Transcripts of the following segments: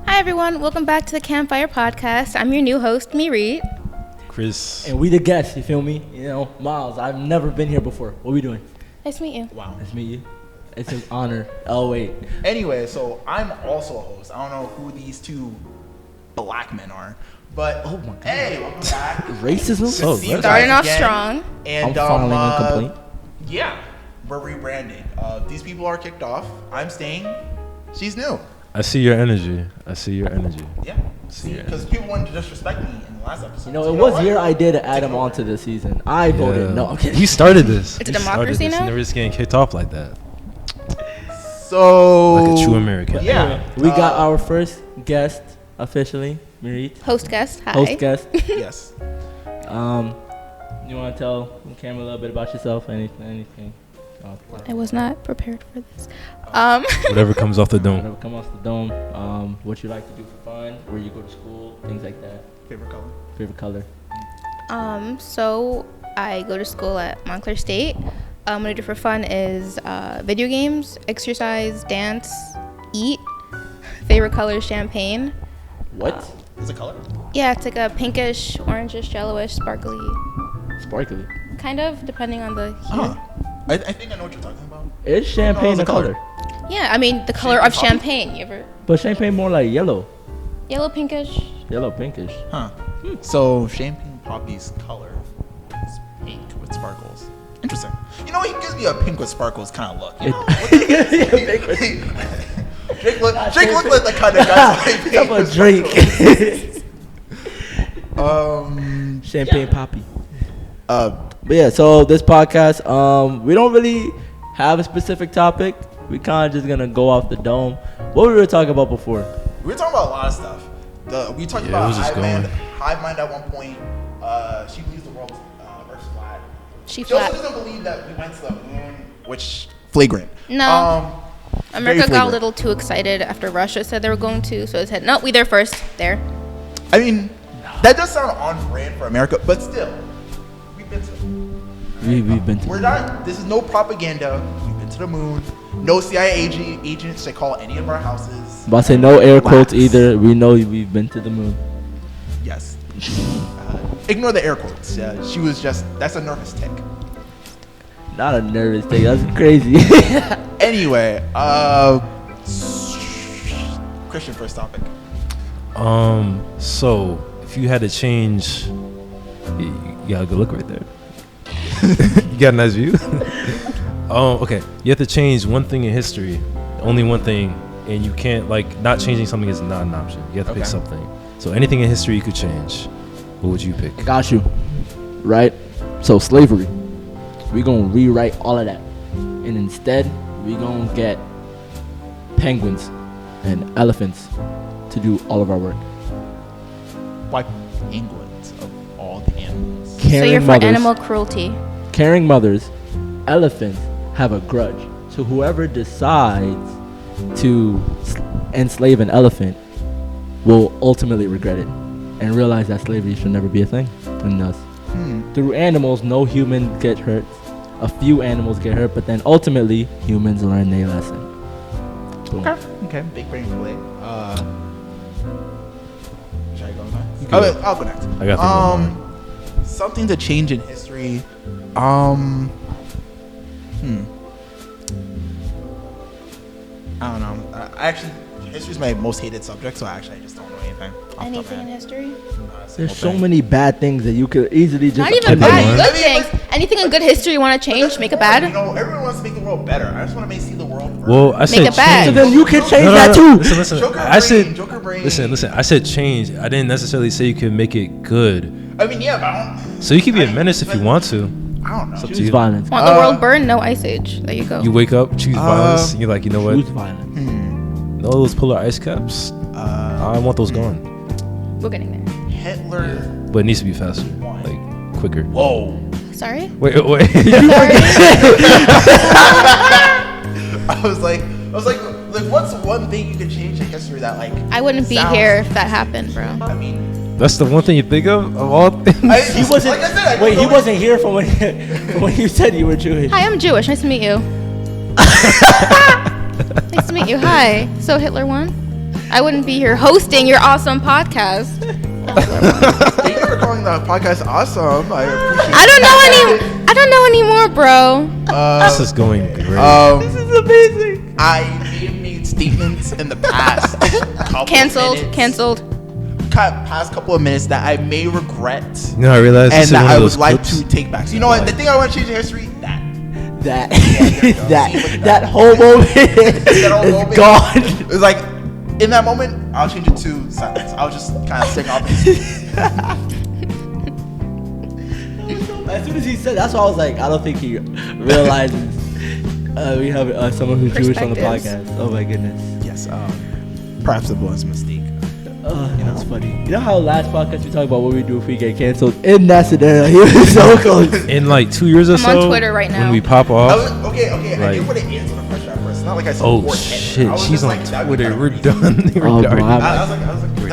Hi everyone, welcome back to the Campfire Podcast. I'm your new host, Mirit. Chris. And we the guests, you feel me? You know, Myles, I've never been here before. What are we doing? Nice to meet you. Wow. Nice to meet you. It's an honor. Oh, wait. Anyway, so I'm also a host. I don't know who these two black men are, but Oh my God. hey, welcome back. Racism? Good to see you Starting guys off again. strong. And I'm filing a complaint. Yeah, we're rebranding. These people are kicked off. I'm staying. She's new. I see your energy. Yeah. See, because people wanted to disrespect me in the last episode. You know, it was your idea to add him onto the season. I voted no. I'm kidding. You started this. It's a You started democracy this. now? You never just getting kicked off like that. So Like a true American. Yeah. We got our first guest officially, Mirit. Host guest, hi. Host guest. Yes. You want to tell the camera a little bit about yourself? Anything? I was not prepared for this. Whatever comes off the dome. Whatever come off the dome. What you like to do for fun? Where you go to school? Things like that. Favorite color? Favorite color? So I go to school at Montclair State. What I do for fun is video games, exercise, dance, eat. Favorite color is champagne. What? Is it color? Yeah, it's like a pinkish, orangish, yellowish, sparkly. Sparkly. Kind of, depending on the hue. Huh. I think I know what you're talking about. Is champagne the a color? Yeah, I mean the color of champagne. You ever But champagne more like yellow. yellow, pinkish? Yellow, pinkish. Huh. So champagne poppy's color is pink with sparkles. Interesting. You know, he gives me a pink with sparkles kind of look. You know? Drake looked like the kind of guy who like How about Drake? Champagne poppy. But yeah, so this podcast, we don't really have a specific topic. We kind of just gonna go off the dome. What we were talking about before? We were talking about a lot of stuff. We talked Yeah, it about was just hive mind at one point. She believes the world's Earth's flat. She She also flat. doesn't believe that we went to the moon, which flagrant. No. America got a flagrant. little too excited after Russia said they were going to, so it said, no, we there first. There. I mean, that does sound on brand for America, but still, we've been to the moon. We've been to. We're not. This is no propaganda. We've been to the moon. No CIA agents should call any of our houses. But I say no air quotes Wax. either. We know we've been to the moon. Yes. Ignore the air quotes. She was just. That's a nervous tick. Not a nervous thing. That's crazy. Anyway, Christian, first topic. So if you had to change, you got a good look right there. You got a nice view. Okay. You have to change one thing in history, only one thing, and you can't not changing something is not an option. You have to pick Okay. something. So anything in history you could change. What would you pick? I got you. Right? So slavery. We gonna rewrite all of that. And instead, we gonna get penguins and elephants to do all of our work. Why penguins of all the animals? So Caring you're for mothers, animal cruelty. caring mothers, elephants have a grudge. So whoever decides to enslave an elephant will ultimately regret it and realize that slavery should never be a thing. And thus, through animals, no human get hurt. A few animals get hurt, but then ultimately, humans learn their lesson. Boom. Okay. Big brain play. Should I go next? go. I'll go next. I got the Something to change in history. I don't know. History is my most hated subject, so I just don't know anything. off the top of Anything my in head. history? There's so many bad things that you could easily just. Not even I bad, mean, good I mean, things. Anything in good history you want to change, make it bad? You know, everyone wants to make the world better. I just want to see the world better. Well, I said it bad. So change. then you can change that too. Listen. Joker I said. brain, Joker brain. Listen. I said change. I didn't necessarily say you could make it good. I mean, yeah, but I don't. So you can be a menace if you want to. I don't know. It's up to Choose you. violence. Want the world burned? No ice age. There you go. You wake up, choose violence. And you're like, you know what? Choose violence. All those polar ice caps. I want those gone. We're getting there. Hitler. But it needs to be faster, like quicker. Whoa. Sorry? Wait. Sorry. I was like, what's one thing you could change in history that like? I wouldn't be sounds- here if that happened, bro. I mean, That's the one thing you think of all things. He wasn't. Like I said, I don't wait, he know wasn't here from when you said you were Jewish. Hi, I'm Jewish. Nice to meet you. Nice to meet you. Hi. So Hitler won? I wouldn't be here hosting your awesome podcast. Thank you for calling the podcast awesome. I appreciate I don't know anymore, bro. This is going great. This is amazing. I may have made statements in the past. Canceled. Past couple of minutes that I may regret. You know, I realized And this is that one I of would those like clips. to take back. So you know what? The thing I want to change in history, That that that whole moment That whole is moment. gone. It was like, in that moment, I'll change it to silence. I'll just kind of stick off. As soon as he said, that's why I was like, I don't think he realizes we have someone who's Jewish on the Perspectives. podcast. Oh my goodness. Yes, perhaps it was a mistake. That's funny. You know how last podcast we talked about what we do if we get canceled? In that scenario, he was so close. In like 2 years or I'm so, on Twitter right now. when we pop off. Okay. I Like- didn't want to answer the question at first. It's not like I said. Oh or shit, I was she's just on like, that'd be Twitter. kinda We're crazy. done. We're Oh, done. bro, I was like, We're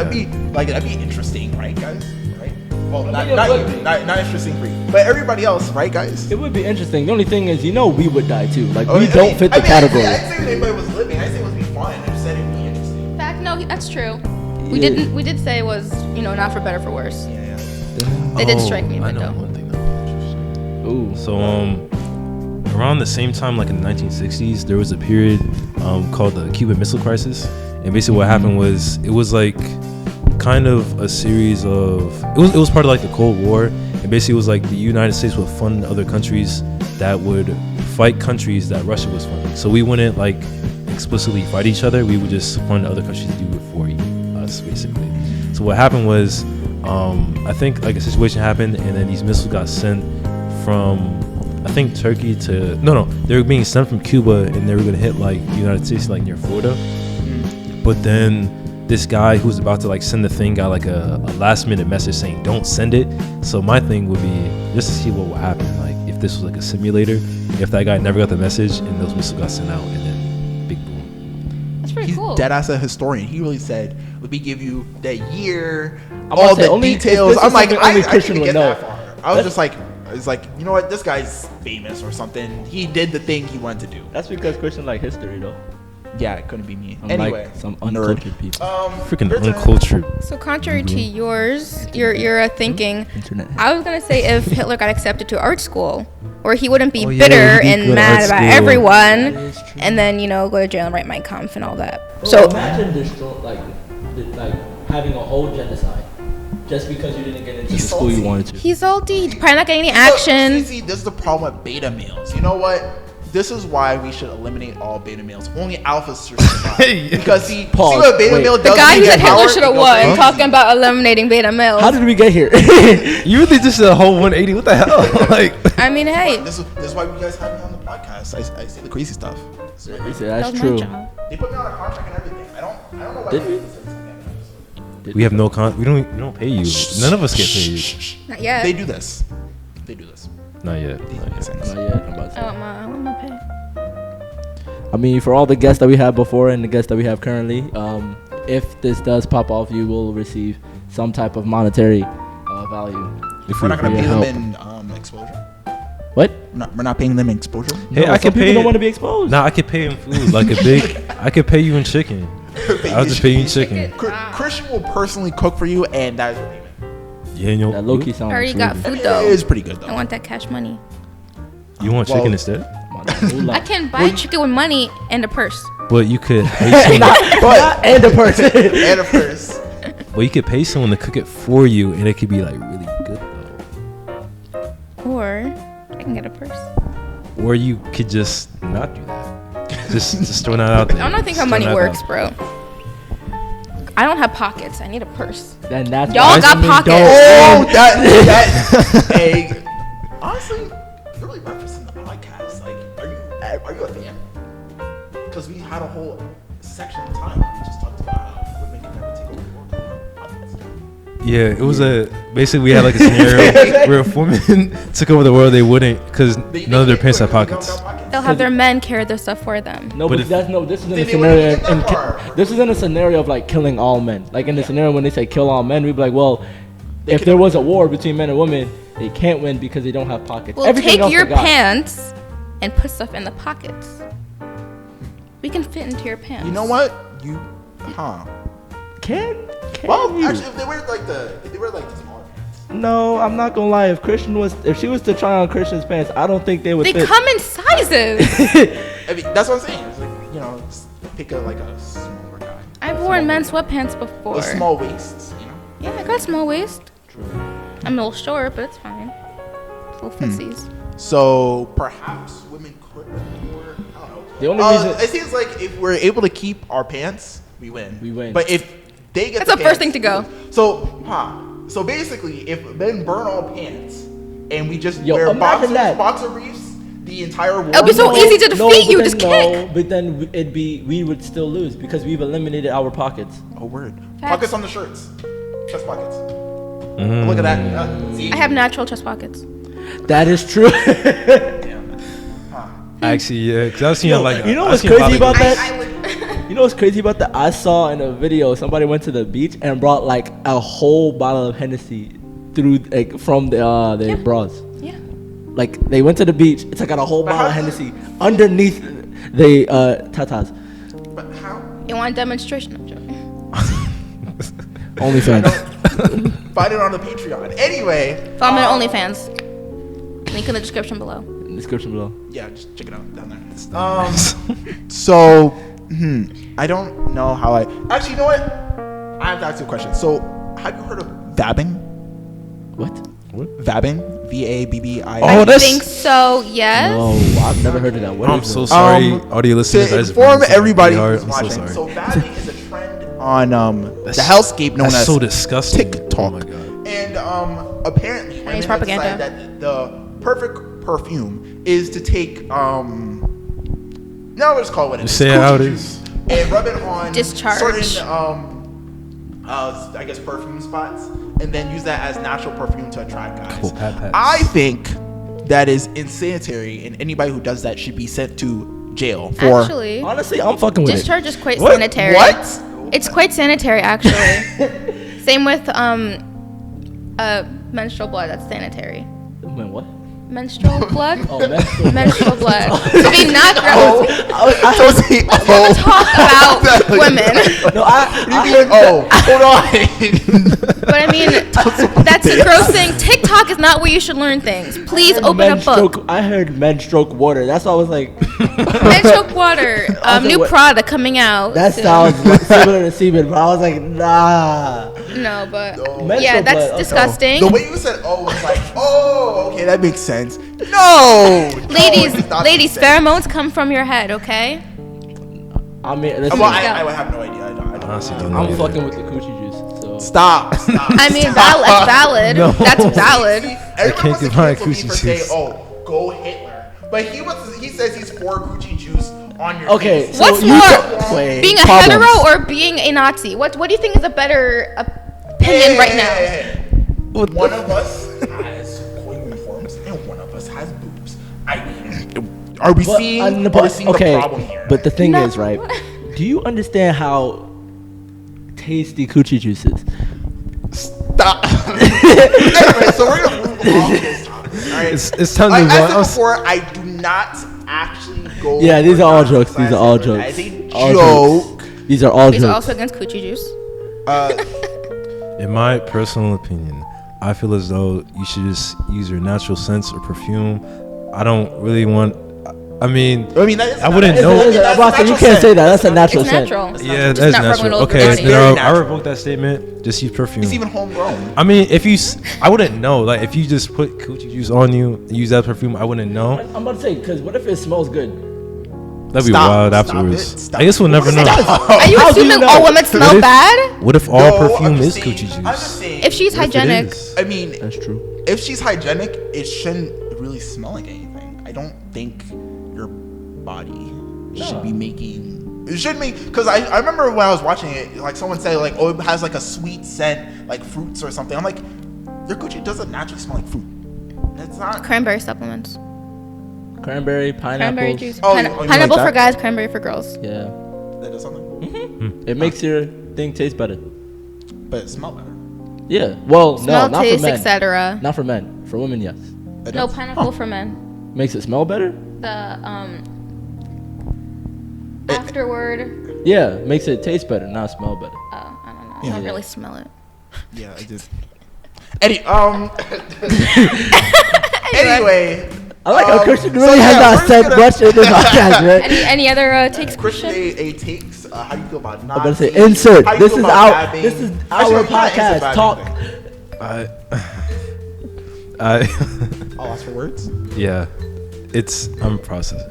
that'd be interesting, right, guys? Right? Well, not it would be. not interesting for you, but everybody else, right, guys? It would be interesting. The only thing is, we would die too. Like, Oh, we don't fit the category. I didn't say anybody was living. I said it would be fun. I just said it'd be interesting. Fact, no, that's true. We Yeah. We did say it was, not for better for worse. Yeah. They did strike me, I but know no. one thing that was interesting. Ooh. So around the same time, like in the 1960s, there was a period called the Cuban Missile Crisis, and basically what happened was it was like kind of a series of it was part of like the Cold War, and basically it was like the United States would fund other countries that would fight countries that Russia was funding. So we wouldn't like explicitly fight each other; we would just fund other countries to do it for us, basically. So what happened was, I think like a situation happened, and then these missiles got sent from, I think Turkey to they were being sent from Cuba, and they were gonna hit like the United States, like near Florida. But then this guy who was about to like send the thing got like a last minute message saying don't send it. So my thing would be just to see what would happen, like if this was like a simulator, if that guy never got the message and those missiles got sent out, and then big boom. That's pretty He's cool. dead ass a historian. He really said, "Let me give you the year, I'm all about to say, the only- details." this I'm is like, something I only didn't Christian get would that know. far. I was just like, it's like, you know what? This guy's famous or something. He did the thing he wanted to do. That's because Christian like history, though. Yeah, it couldn't be me. Unlike Anyway, some nerd. uncultured people. Freaking your turn. uncultured. So contrary to yours, your thinking, Internet. I was gonna say if Hitler got accepted to art school, or he wouldn't be Oh, yeah, bitter he'd be and good at mad art about school. everyone, That is true. and then go to jail and write Mein Kampf and all that. Bro, So imagine like having a whole genocide just because you didn't get into the He's school you salty. wanted to. he's salty, probably not getting any action. See, this is the problem with beta males. You know what? This is why we should eliminate all beta males. Only alphas should survive. Because see Pause. what a beta Wait. male The does. The guy when who he said gets Hitler power, should have he goes won, crazy. talking about eliminating beta males. How did we get here? You really just did a whole 180. What the hell? Like, I mean, hey, This is why you guys have me on the podcast. I say the crazy stuff. You say that that's was true. my job. They put me on a contract and everything. I don't know why. Did they we? did this episode. we have no we don't pay you. None of us get paid. Not yet. They do this. They do this. Not yet. These Not yet. things. Not yet. I'm about to I say. want my pay. I mean, for all the guests that we had before and the guests that we have currently, if this does pop off, you will receive some type of monetary value. If We're not gonna for pay your them in exposure. What? We're not paying them in exposure. Hey, No, I some can people pay. don't want to be exposed. Nah, I could pay in food like a big. I could pay you in chicken. I'll just pay you in chicken. Christian will personally cook for you, and that is your payment. Yeah, you know. That low key sounds. I already got food though. It is pretty good I though. want that cash money. You want Well- chicken instead? I can buy chicken with money and a purse. But you could pay someone. But And a person. and of course, Well, you could pay someone to cook it for you, and it could be like really good though. Or I can get a purse. Or you could just not do that. Just throwing that out there. I don't think how Just money throwing that works, out. bro. I don't have pockets. I need a purse. Then that's Y'all why got women pockets. don't- oh, that hey, honestly, you're really referencing the podcast. Like, are you a fan? Because we had a whole section of time where we just talked about how women can never take over the world. Yeah, it was basically we had like a scenario where if women took over the world, they wouldn't because none of their parents have pockets. They'll have their men carry their stuff for them. No, But but if- this isn't a Then they scenario. wouldn't get that far. This isn't a scenario of like killing all men. Like in the scenario when they say kill all men, we'd be like, well, They if could- there was a war between men and women, they can't win because they don't have pockets. Well, Everything take else your they got. pants and put stuff in the pockets. We can fit into your pants. You know what? Can Well, you? actually, if they wear like the smaller pants. No, I'm not gonna lie. If she was to try on Christian's pants, I don't think they would They fit. come in sizes. I mean, that's what I'm saying. It's like, you know, just pick a smaller guy. I've worn men's sweatpants before. With small waists, you know. Yeah, I got a small waist. I'm a little short, but it's fine. Little footsies. So perhaps women could wear. I don't know. The only reason it seems like if we're able to keep our pants, we win. We win. But if they get That's the first thing to go. So basically, if men burn all pants and we just Yo, wear imagine that. boxer briefs the entire war. It'll be so easy to defeat you. but Just then, kick. but then we would still lose because we've eliminated our pockets. Oh word. Facts. Pockets on the shirts. Chest pockets. Look at that. See? I have natural chest pockets. That is true. Actually, yeah, because I've seen like. You know I've what's seen crazy bodybuilders. about that? I would. You know what's crazy about that? I saw in a video somebody went to the beach and brought like a whole bottle of Hennessy from their bras. Yeah. Like they went to the beach, it's like got a whole bottle of Hennessy underneath the tatas. But how? You want a demonstration? I'm joking. OnlyFans. Find it on the Patreon. Anyway. Follow me on OnlyFans. Link in the description below. Description below. Yeah, just check it out down there. So, I don't know how I. Actually, you know what? I have to ask you a question. So, have you heard of vabbing? What? Vabbing? VABBI. Oh, I that's- think so. Yes. No, I've never heard of that. What I'm is so it? sorry, audio listeners. To I just inform pronounced it everybody really who's hard. I'm watching, so so sorry. vabbing is a trend on the hellscape known That's as so disgusting. TikTok. Oh my god. And apparently, women have propaganda. decided that the perfect perfume is to take now let's call it what it is. Just say it how it Coochie is. juice and rub it on Discharge. certain I guess perfume spots, and then use that as natural perfume to attract guys. Cool. Pat pats. I think that is insanitary, and anybody who does that should be sent to jail for. Actually, Honestly, I'm fucking with discharge is quite What? sanitary. What? It's quite sanitary, actually. Same with menstrual blood. That's sanitary. it. Man, what? Menstrual blood. Oh, menstrual. Menstrual blood. To be not gross. Talk about women. No, Hold on. But I mean, that's a gross thing. TikTok is not where you should learn things. Please open a book. I heard men stroke water. That's why I was like, Menstrual water. New what- product coming out. that soon. sounds similar to semen, but I was like, nah. No, but Menstrual yeah, that's blood, okay. disgusting. The way you said "oh" was like, "Oh, okay, that makes sense." No, Ladies, no, it does not make ladies, sense. pheromones come from your head, okay? I mean, listen, Well, I would have no idea. I don't Honestly, know. don't know I'm either. fucking with the coochie juice. So Stop. I mean, that's valid. No. That's valid. Everyone can't wants to define cancel me coochie for saying, juice. "Oh, go Hitler," but he says he's for coochie juice on your okay. face. So What's you more, don't- wait, being a problems. hetero or being a Nazi? What do you think is a better opinion right now? Hey. One of us has coin uniforms and one of us has boobs. I mean, are we But, seeing the problem here? But the thing No. is, right? Do you understand how tasty coochie juice is? Stop. Anyway, so we're gonna move along with this topic. All right. It's time to Like move I on. said before, I do not actually go. Yeah, these for are all Nazi jokes. These are all slander. jokes. That is a All joke. jokes. These are all These are jokes. also against coochie juice. In my personal opinion, I feel as though you should just use your natural scents or perfume. I don't really want. I mean, I mean, that is I wouldn't It's know. a- it's a- That's Boston, you natural can't say scent. that. That's a natural It's scent. natural. It's Yeah, just that's not natural. rubbing it Okay, over It's your then very body. I natural. revoke that statement. Just use perfume. It's even homegrown. I mean, I wouldn't know. Like, if you just put coochie juice on you and use that perfume, I wouldn't know. I'm about to say, because what if it smells good? That'd be Stop. wild Stop afterwards. it. Stop I guess we'll never know. Are you How do you assuming know? all women smell if- bad? What if all No, I'm perfume just is saying- coochie I'm just juice? saying. If she's What if it hygienic, is? I mean, That's true. if she's hygienic, it shouldn't really smell like anything. I don't think your body should be making. It shouldn't be, because I remember when I was watching it, like someone said like, oh, it has like a sweet scent, like fruits or something. I'm like, your coochie doesn't naturally smell like fruit. It's not. cranberry supplements. Cranberry, pineapple. Cranberry juice. Oh, you like Pineapple that? for guys, cranberry for girls. Yeah. That does something, It makes your thing taste better. but it smells better. Yeah. Well, Smell, no, not taste, for men. etc. Not for men. For women, yes. It No, does. pineapple for men. Makes it smell better? The afterward. Yeah. Makes it taste better, not smell better. Oh, I don't know. I don't really smell it. Yeah, I just. Anyway. I like how Christian really has not said much in this podcast, right? Any other takes? Christian A takes. How do you feel about I'm gonna Nazi? say insert. How do you This feel is about our vabbing? this is Actually, our we can't answer podcast. vabbing Talk. thing. I'll ask for words. Yeah, I'm processing.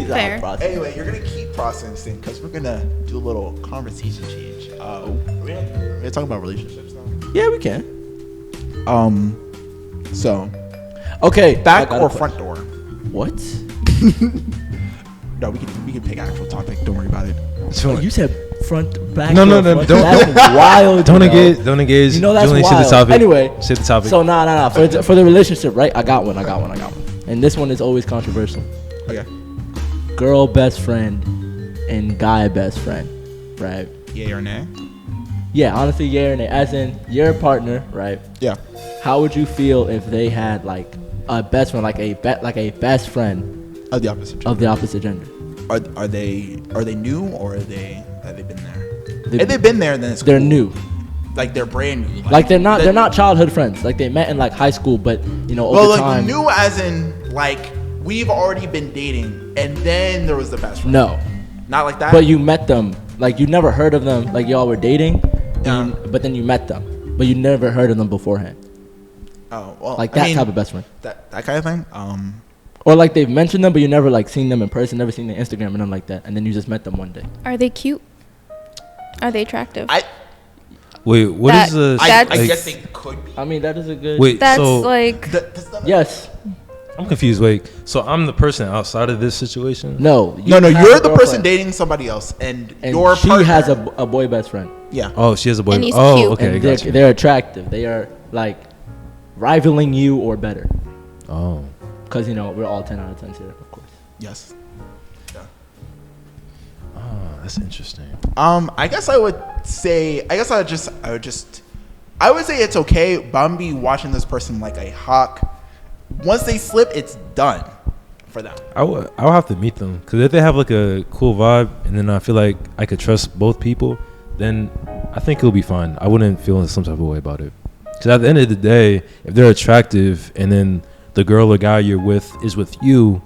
Fair. Anyway, you're gonna keep processing because we're gonna do a little conversation change. We're gonna talk about relationships now. Yeah, we can. So Okay. back or front door? What? No, we can pick an actual topic. Don't worry about it. Oh, you said front, back. No, or no, front. don't- That's wild. Don't bro. engage. You know that's Julian, wild. say the topic. Anyway, say the topic. So nah. For the relationship, right? I got one. And this one is always controversial. Okay. Girl best friend and guy best friend, right? Yay or nay? Yeah, honestly, yeah or nay. As in your partner, right? Yeah. How would you feel if they had like a best friend, like a best friend Of the opposite gender. of the opposite gender? Are they new or have they been there? They- If they've been there, then it's They're cool. new. Like they're brand new. Like they're not childhood friends. Like they met in like high school, but you know over Well, like time. new as in like we've already been dating, and then there was the best friend. No, Not like that. but you met them. Like you never heard of them. Like y'all were dating, Yeah. but then you met them, but you never heard of them beforehand. Oh, well, Like I that mean, type of best friend. that kind of thing. Or like they've mentioned them, but you never like seen them in person, never seen their Instagram and nothing like that, and then you just met them one day. Are they cute? Are they attractive? Wait, what That- is the? I That's- guess they could be. I mean, that is a good. Wait, That's so like Does that- Yes. I'm confused. Wait, so I'm the person outside of this situation? No. No, have you're a the person girlfriend, dating somebody else, and and your she partner, has a boy best friend. yeah. Oh, she has a boy. And he's Oh, cute. okay, And gotcha. they're attractive. They are like rivaling you or better. Oh, Because you know we're all 10 out of 10 here, of course. Yes. oh, that's interesting. I guess I would say. I would say it's okay. But I'm be watching this person like a hawk. Once they slip, it's done for them. I would have to meet them because if they have like a cool vibe and then I feel like I could trust both people, then I think it'll be fine. I wouldn't feel some type of way about it. Because at the end of the day, if they're attractive and then the girl or guy you're with is with you,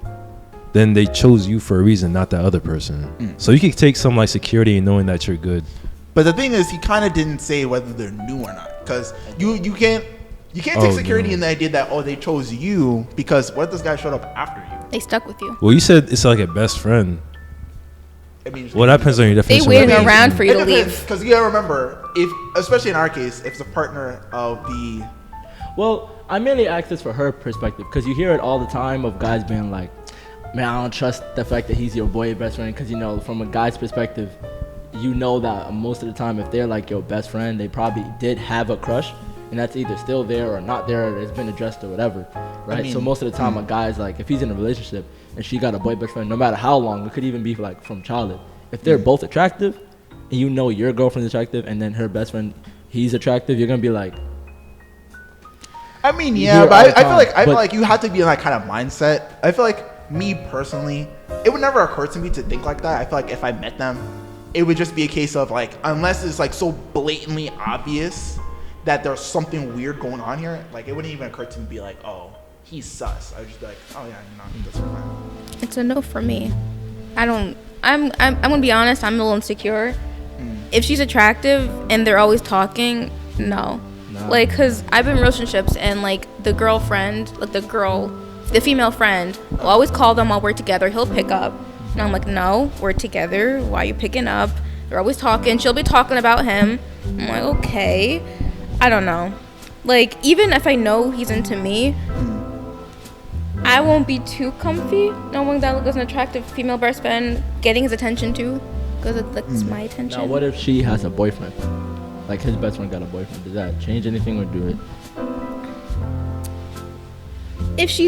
then they chose you for a reason, not that other person. So you can take some like security in knowing that you're good. But the thing is, he kind of didn't say whether they're new or not, because you can't take security in the idea that they chose you, because what if this guy showed up after you? they stuck with you. Well, you said it's like a best friend. I mean, Well, that depends on your They definition. waited of best around friend. for you to leave. Because you gotta remember, if especially in our case, if it's a partner of the Well, I mainly ask this for her perspective because you hear it all the time of guys being like, man, I don't trust the fact that he's your boy best friend because, you know, from a guy's perspective, you know that most of the time if they're like your best friend, they probably did have a crush and that's either still there or not there or it's been addressed or whatever, right? I mean, so most of the time a guy's like, if he's in a relationship and she got a boy best friend, no matter how long, it could even be like from childhood, if they're both attractive and you know your girlfriend's attractive and then her best friend, he's attractive, you're gonna be like, I mean, You yeah, hear it but all I the feel time, like but- you have to be in that kind of mindset. I feel like me personally, it would never occur to me to think like that. I feel like if I met them, it would just be a case of like, unless it's like so blatantly obvious that there's something weird going on here, like it wouldn't even occur to me to be like, oh, he's sus. I would just be like, oh yeah, that's fine. It's a no for me. I'm gonna be honest. I'm a little insecure. If she's attractive and they're always talking, no. Like, cause I've been in relationships and like the girlfriend, like the female friend, will always call them while we're together. He'll pick up, and I'm like, no, we're together. Why are you picking up? They're always talking. She'll be talking about him. I'm like, okay. I don't know. Like, even if I know he's into me, I won't be too comfy knowing that there's an attractive female best friend getting his attention too, because it's my attention. now what if she has a boyfriend? Like his best friend got a boyfriend. Does that change anything or do it? If she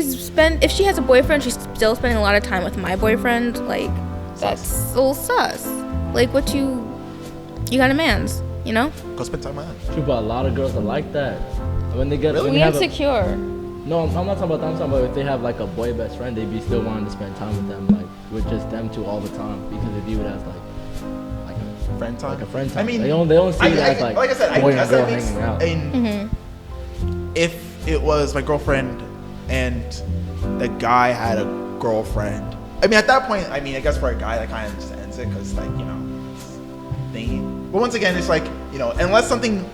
has a boyfriend, she's still spending a lot of time with my boyfriend. Like, that's a little sus. Like, what you got a man's, you know? Go spend time with him. True, but a lot of girls are like that. When they get when We they have insecure. no, I'm not talking about that. I'm talking about if they have like a boy best friend, they be still wanting to spend time with them, like with just them two all the time, because they view it as like friend time. Like a friend time. I mean, they don't see it as like I said, boy I guess and girl that makes. hanging out. If it was my girlfriend and the guy had a girlfriend, I mean, at that point, I mean, I guess for a guy that kind of just ends it because, like, you know, it's thingy. But once again, it's like, you know, unless something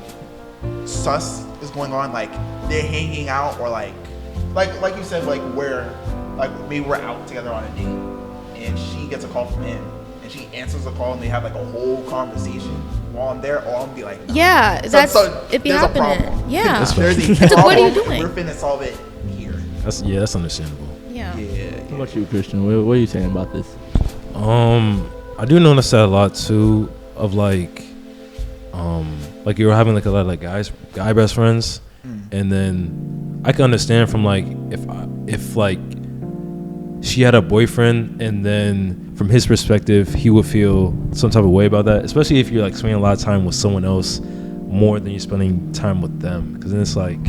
sus is going on, like they're hanging out or like you said, like maybe we're out together on a date and she gets a call from him and she answers the call and they have like a whole conversation while I'm there, or I'm gonna be like, no. Yeah, that's it be there's a happening. problem. Yeah. There's a It's like, what are you problem. doing? We're finna solve it here. That's understandable. Yeah. How about you, Christian? What are you saying about this? I do notice that a lot too. Of like you're having like a lot of like guy best friends, and then I can understand from like if like she had a boyfriend, and then from his perspective he would feel some type of way about that, especially if you're like spending a lot of time with someone else more than you're spending time with them, because then it's like,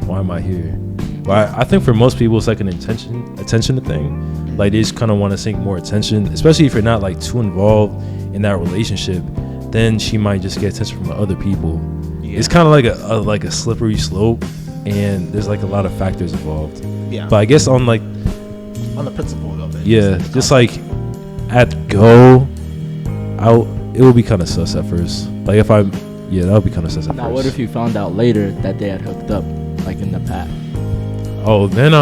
why am I here? But I think for most people it's like an attention thing. Like they just kind of want to seek more attention, especially if you're not like too involved in that relationship. Then she might just get attention from other people. Yeah. It's kind of like a slippery slope, and there's like a lot of factors involved. Yeah. But I guess on the principle of it. Yeah, just like at go, it would be kind of sus at first. Like that would be kind of sus at first. Now, what if you found out later that they had hooked up, like in the past? Oh, then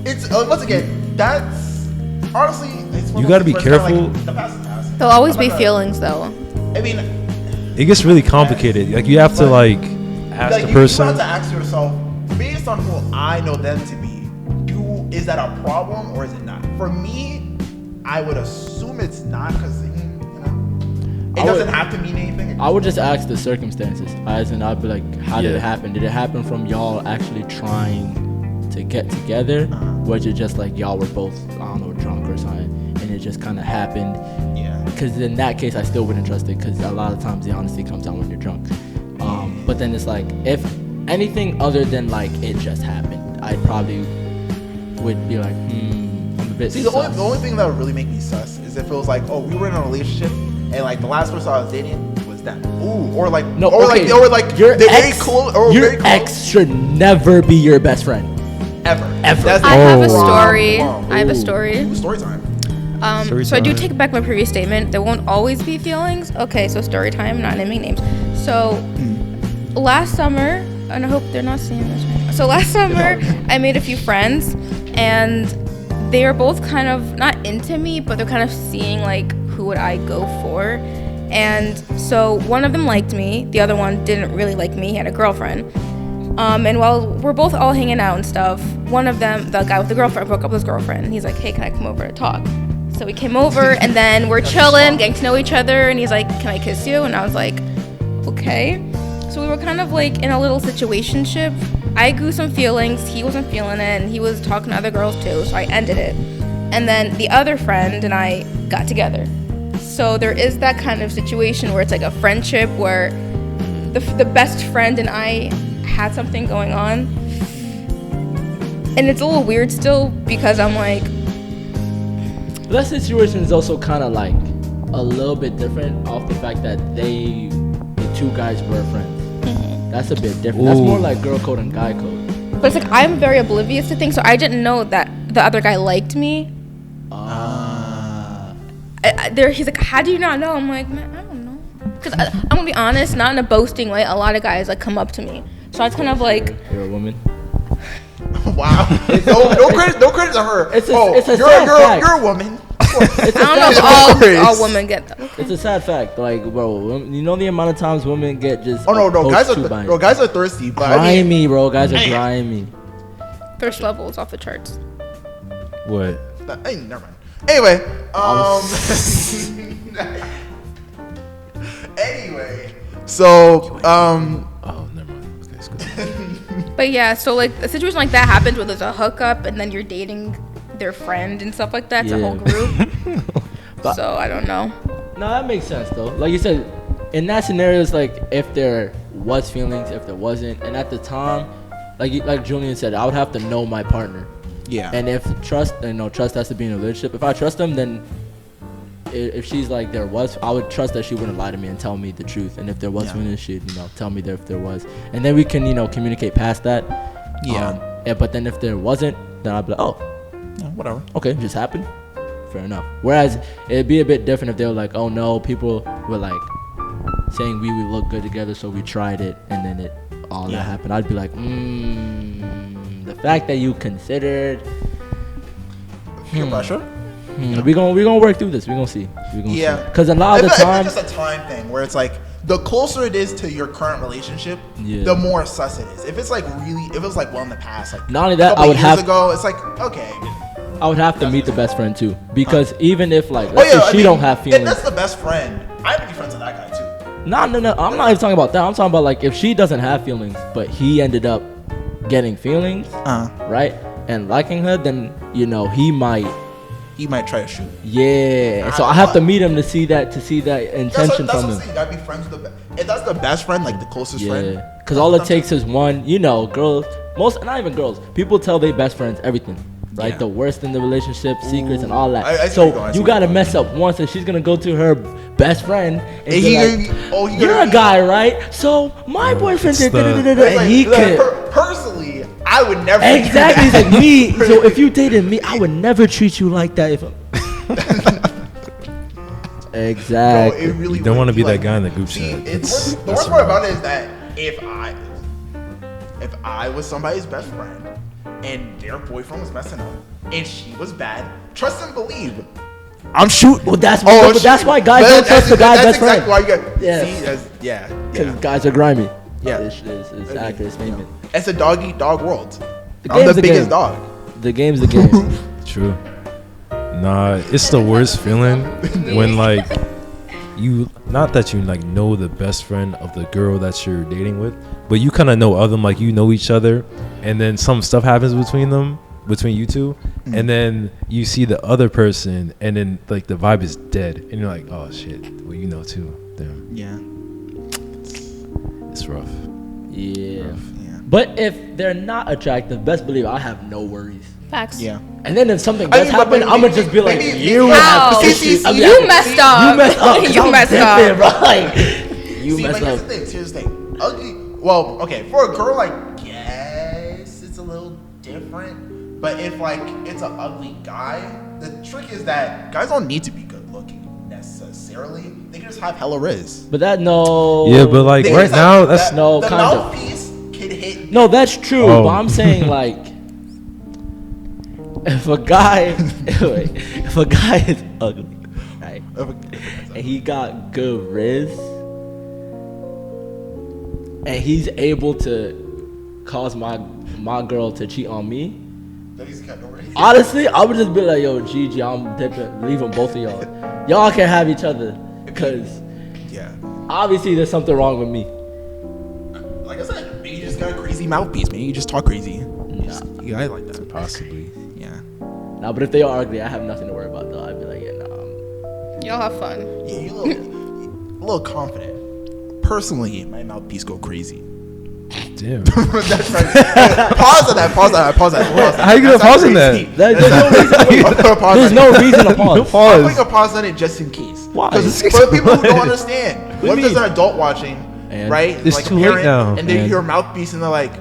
it's once again, that's honestly, it's you got to be careful. Like, the past is past. There'll always be feelings, though. I mean, it gets really complicated. Like you have to like ask the person. You have to ask yourself, based on who I know them to be, is that a problem or is it not? For me, I would assume it's not, because it doesn't have to mean anything. I would just ask the circumstances, as in I'd be like, how did it happen? Did it happen from y'all actually trying to get together? Was it just like y'all were both, I don't know, drunk or something, and it just kind of happened? Yeah. Because in that case, I still wouldn't trust it, because a lot of times the honesty comes out when you're drunk. But then it's like, if anything other than like it just happened, I probably would be like, I'm a bit sus. The only thing that would really make me sus is if it was like, oh, we were in a relationship and like the last person I was dating was them. Ooh, or like no, or okay. like your they're ex, very close. Or your very close. ex should never be your best friend. Ever. I have a story. I have a story. Ooh, story time. So I do take back my previous statement. There won't always be feelings. Okay, so story time, not naming names. So last summer, and I hope they're not seeing this right now. So last summer, I made a few friends, and they are both kind of not into me, but they're kind of seeing like who would I go for. And so one of them liked me, the other one didn't really like me. He had a girlfriend. And while we're both all hanging out and stuff, one of them, the guy with the girlfriend, broke up with his girlfriend, and he's like, hey, can I come over to talk? So we came over, and then we're chilling, getting to know each other, and he's like, can I kiss you? And I was like, okay. So we were kind of like in a little situationship. I grew some feelings, he wasn't feeling it, and he was talking to other girls too, so I ended it. And then the other friend and I got together. So there is that kind of situation where it's like a friendship where the best friend and I had something going on. And it's a little weird still, because I'm like... That situation is also kind of like a little bit different off the fact that the two guys were friends. Mm-hmm. That's a bit different. Ooh. That's more like girl code and guy code. But it's like I'm very oblivious to things, so I didn't know that the other guy liked me. He's like, how do you not know? I'm like, man, I don't know. Because I'm going to be honest, not in a boasting way, a lot of guys like come up to me. So I was kind of like... You're a woman? Wow. No credit to her. It's a sad fact. You're a woman. I don't know if all women get that. Okay. It's a sad fact. Like, bro, you know the amount of times women get just... Oh, no, guys are thirsty. But grimy, I mean, bro. Guys are grimy. Thirst levels off the charts. What? Never mind. Anyway, so, oh, never mind. Okay, it's good. But yeah, so like a situation like that happens where there's a hookup and then you're dating their friend and stuff like that. It's a whole group. So I don't know. No, that makes sense though. Like you said, in that scenario, it's like if there was feelings, if there wasn't, and at the time, like Julian said, I would have to know my partner. Yeah. And if trust has to be in a relationship. If I trust them, then if she's like there was, I would trust that she wouldn't lie to me and tell me the truth. And if there was feelings, she'd tell me if there was, and then we can communicate past that. But then if there wasn't, then I'd be like, oh, whatever. Okay, just happened. Fair enough. Whereas it'd be a bit different if they were like, oh no, people were like saying we would look good together, so we tried it, and then that happened. I'd be like, the fact that you considered. Peer pressure. We gonna work through this. We gonna see. Because a lot of the time, it's just a time thing where it's like the closer it is to your current relationship, the more sus it is. If it's like well in the past, like not only that, I would have ago, it's like okay. I would have to meet the best friend too, because even if like let's say she don't have feelings, if that's the best friend, I'd be friends with that guy too. No. I'm not even talking about that. I'm talking about like if she doesn't have feelings, but he ended up getting feelings, right, and liking her, then he might try to shoot. Yeah, so I have to meet him to see that intention that's from him. Saying. You gotta be friends with if that's the best friend, like the closest friend. Yeah, because all it takes is one. Girls, not even girls. People tell their best friends everything. Right, the worst in the relationship, secrets, and all that. You gotta mess up once, and she's gonna go to her best friend and be "You're a guy, right? So my boyfriend did." And he could personally, I would never. Exactly, he's like me. So if you dated me, I would never treat you like that. Exactly. No, it really you don't want to be that guy in the group chat. The worst part about it is that if I was somebody's best friend and their boyfriend was messing up and she was bad, trust and believe, I'm shooting. Well, that's why guys don't trust the guy's best friend. That's exactly why you got. Because guys are grimy. Yeah, it's accurate statement. It's a dog eat dog world. I'm the biggest dog. The game's the game. True. Nah, it's the worst feeling when like not that you like know the best friend of the girl that you're dating with, but you kind of know of them, like you know each other, and then some stuff happens between you two, and then you see the other person, and then like the vibe is dead, and you're like, oh shit, well too. Damn. Yeah. It's rough. Yeah. But if they're not attractive, best believe I have no worries. Facts. Yeah. And then if something does happen, I'm gonna just be like, you messed up. You messed up. You messed up. Right. You messed up. Here's the thing. Ugly. Well, okay, for a girl, I guess it's a little different. But if like it's an ugly guy, the trick is that guys don't need to be good looking necessarily. They can just have hella rizz. But that no. Yeah, but like right now, that's no kind of. Mouthpiece can hit. No, that's true. But I'm saying like. If a guy is ugly, right, and he got good rizz, and he's able to cause my girl to cheat on me, honestly, I would just be like, yo, GG, I'm dipping, leaving both of y'all. Y'all can have each other, because obviously there's something wrong with me. Like I said, maybe you just got a crazy mouthpiece, man. You just talk crazy. You guys like that. Possibly. Nah, but if they are ugly, I have nothing to worry about though. I'd be like, y'all have fun. Yeah, you're a little confident. Personally, my mouthpiece go crazy. Damn. That's right. Pause on that. How you gonna pause on that? There's no reason to pause. No pause. I'm putting a pause on it just in case. Why? Because for people who don't understand, what if there's an adult watching, right? It's like too a parent, late now. And they hear mouthpiece and they're like,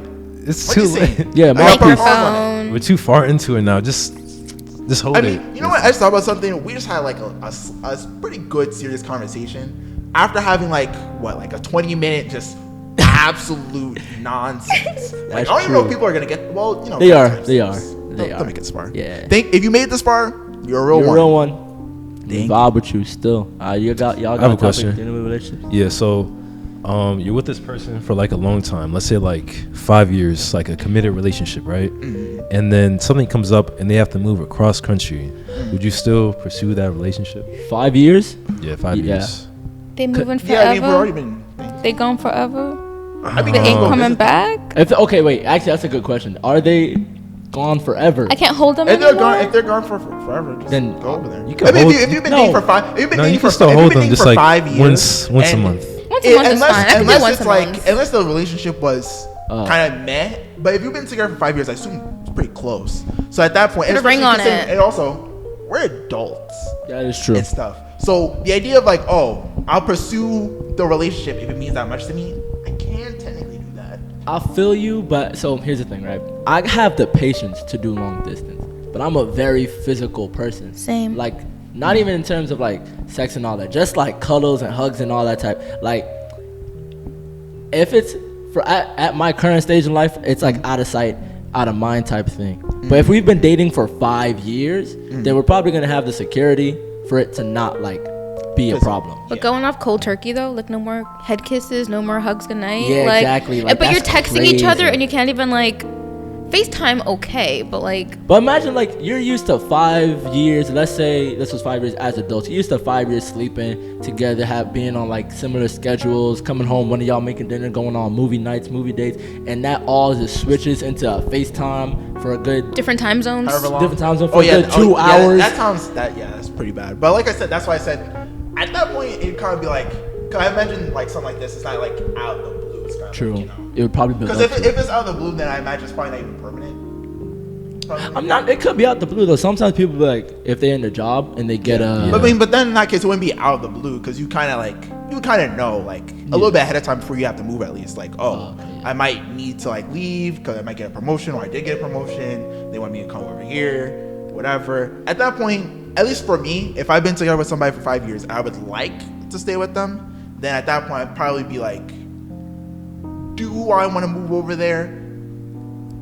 it's too late. Yeah, mouthpiece. We're too far into it now. Just hold it. You know what? I just thought about something. We just had like a pretty good, serious conversation after having like a 20-minute just absolute nonsense. Like, I don't even know if people are gonna get. Well, they are. Don't make it this far. Yeah. If you made it this far, you're a real one. Vibe with you still. Y'all got I have a question. Relationships? Yeah. So, you're with this person for like a long time. Let's say like 5 years, like a committed relationship, right? Mm-hmm. And then something comes up and they have to move across country. Would you still pursue that relationship? 5 years? Yeah, 5 years. They moving forever. We've already been. They gone forever. They ain't coming back. Okay, wait. Actually, that's a good question. Are they gone forever? I can't hold them if anymore. If they're gone for forever, just then go over there. You can hold. If you've been dating for 5, you can still hold them just like 5 years, once a month. Once a month is fine. I can do once a month. Unless the relationship was kind of meh. But if you've been together for 5 years, I assume it's pretty close. So at that point, put a ring on it. And also, we're adults. That is true. And stuff. So So the idea of like, oh, I'll pursue the relationship if it means that much to me, I can technically do that. I feel you, but so here's the thing, right? I have the patience to do long distance, but I'm a very physical person. Same. Like, not even in terms of like sex and all that, just like cuddles and hugs and all that type. Like, if it's for at my current stage in life, it's like out of sight, out of mind type thing. But if we've been dating for 5 years, then we're probably gonna have the security for it to not like be a problem. But going off cold turkey though, like no more head kisses, no more hugs goodnight. Yeah, like, exactly. Like, but you're that's texting each other crazy. and you can't even like FaceTime. Okay, but like. But imagine like you're used to 5 years. Let's say this was 5 years as adults. You're used to 5 years sleeping together, being on like similar schedules, coming home, one of y'all making dinner, going on movie nights, movie dates, and that all just switches into a FaceTime for a good Different time zones. However long. different time zone for a good 2 yeah, hours. That's pretty bad. But like I said, that's why I said at that point it'd kind of be like, cause I imagine like something like this is not like out of the blue. It's kind of True. like, you know. It would probably be Because if it's out of the blue, then I imagine it's probably not even permanent. I'm not. It could be out the blue though. Sometimes people be like, if they're in a job and they get a. But I mean, but then in that case, it wouldn't be out of the blue because you kind of know like a little bit ahead of time before you have to move at least. Like, I might need to like leave because I might get a promotion or I did get a promotion. They want me to come over here, whatever. At that point, at least for me, if I've been together with somebody for 5 years, I would like to stay with them. Then at that point, I'd probably be like, do I want to move over there?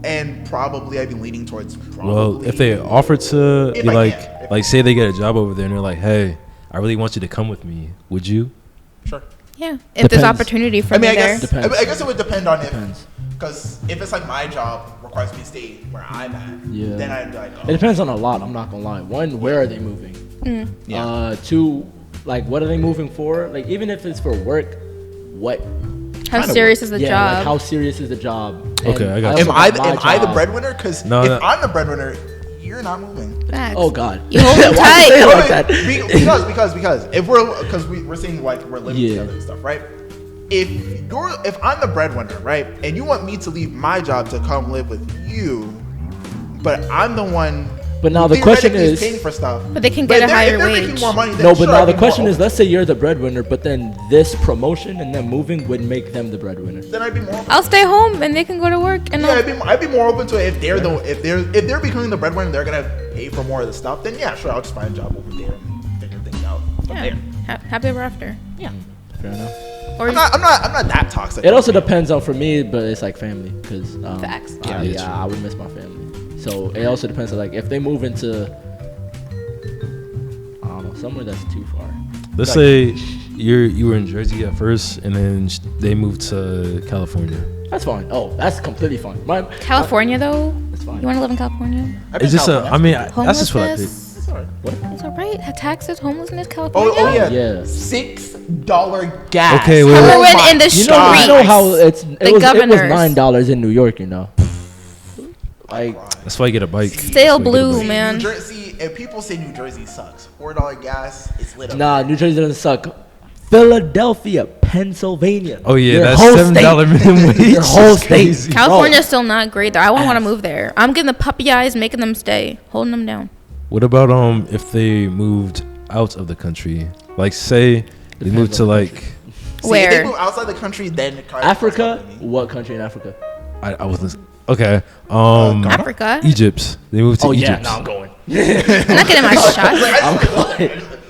And probably I'd be leaning towards probably. Well, if they offer to If be I like, can. like say they get a job over there and they're like, hey, I really want you to come with me. Would you? Sure. Yeah, if there's Depends. opportunity for I mean, me there. Depends. I guess it would depend on Depends. because if it's like my job requires me to stay where I'm at, Yeah. then I'd be like, It depends on a lot. I'm not gonna lie. One, where are they moving? Yeah. Two, like what are they moving for? Like even if it's for work, what? How Kinda serious is the Like job? how serious is the job? Okay, And I got also you. am I the job- breadwinner? Because No, if no. I'm the breadwinner, you're not moving. Facts. Oh God. You hold them Why you say it tight. like that? Because if we're saying like we're living Yeah. together and stuff, right? If I'm the breadwinner, right, and you want me to leave my job to come live with you, but I'm the one. But now who the question theoretically is- paying for stuff. But they can But get a if they're- higher if they're wage. making more money, then No, but sure, now I'd the be question more is, let's say you're the breadwinner, but then this promotion and them moving would make them the breadwinner. then I'd be more. I'll stay home and they can go to work and Yeah, I'd be more open to it if they're becoming the breadwinner, they're gonna pay for more of the stuff. Then yeah, sure, I'll just find a job over there and figure things out from yeah, there. happy ever after. Yeah. Fair enough. Or I'm not that toxic. It also depends on for me, but it's like family because Facts. I would miss my family. So it also depends on like if they move into I don't know somewhere that's too far. Let's say you were in Jersey at first and then they moved to California. That's fine. Oh, that's completely fine. California though. That's fine. You want to live in California? It's just that's just what I picked. Homelessness. What? It's alright. Taxes, homelessness, California. Oh yeah. Yeah. $6 gas. Okay, wait, wait. Heroin in the You know how it was governors. $9 in New York, you know. Like That's why you get a bike. Stale That's why you get a blue, bike. man. New Jersey, if people say New Jersey sucks, $4 gas, it's lit up. nah, New Jersey doesn't suck. Philadelphia, Pennsylvania. Oh yeah, Your that's whole $7 state. minimum wage. Your whole It's state. crazy. California's still not great though. I won't want to move there. I'm getting the puppy eyes, making them stay, holding them down. What about if they moved out of the country? Like say they moved to like See, Where? if they move outside the country, then it kind of Africa? fucks up with me. What country in Africa? I wasn't okay. Africa. Egypt. They moved to Oh yeah, Egypt. no, I'm going. I'm not getting my shots.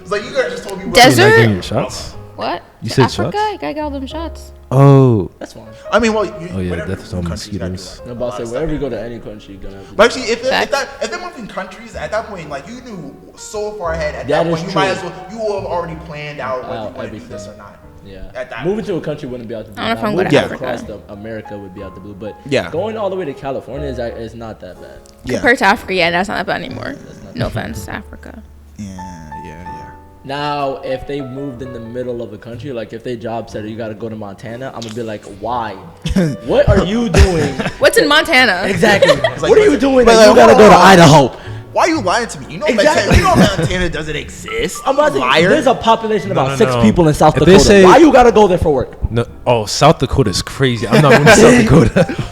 It's like you guys just told me. You're not Desert? getting your shots? What? You said Africa? shots? You gotta get all them shots. Oh, That's fine. I mean, well, Oh, yeah, whatever death from country you gotta do, mosquitoes. like, I'm a about lot to of say wherever you stuff. go to any country, you're gonna have to. But actually, if Facts. they're moving countries at that point, like you knew so far ahead. At That that point, is you might true. as well. You will have already planned out whether you want to do everything. this or not. Yeah. At that Moving to a country wouldn't be out the blue. I don't know if Now, I'm going to moving Africa. across the America would be out the blue, but Yeah. going all the way to California is not that bad. Yeah. Compared to Africa, yeah, that's not that bad anymore. No offense, Africa. Yeah. Now, if they moved in the middle of the country, like if they job said you got to go to Montana, I'm gonna be like, why? What are you doing? What's in Montana? Exactly. like, What are you doing but that like, you gotta hold go to on. Idaho? Why are you lying to me? You know, Exactly. Montana doesn't exist. I'm about to, liar. there's a population of No, about no, 6 no. people in South If they Dakota. say- Why you gotta go there for work? no. Oh, South Dakota is crazy. I'm not going to South Dakota.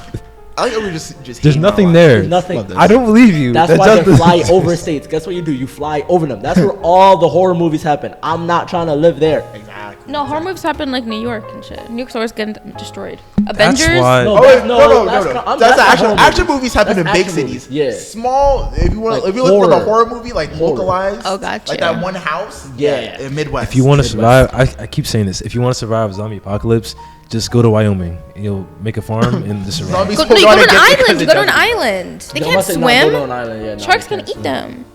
I like we just There's hating nothing our there. lives. Nothing. Love this. I don't believe you. That's why they fly over states. Guess what you do? You fly over them. That's where all the horror movies happen. I'm not trying to live there. Exactly. No, horror movies happen like New York and shit. New York's always getting destroyed. That's Avengers. why. No, Oh wait, that's- no. That's not action horror movies happen in That's big action cities. movies, yeah. Small. If you want, Like if you look for the horror. horror movie, like Horror. localized. Oh, gotcha. Like that one house. Yeah. In Midwest. If you want to Midwest. survive, I keep saying this. If you want to survive a zombie apocalypse, just go to Wyoming. You'll make a farm and just survive. Zombies Go, no, hold you on go to an again because island. You it go to an doesn't- island. They I'm can't about to say not go to swim. an island, yeah, no, Sharks they gonna can't eat swim. them.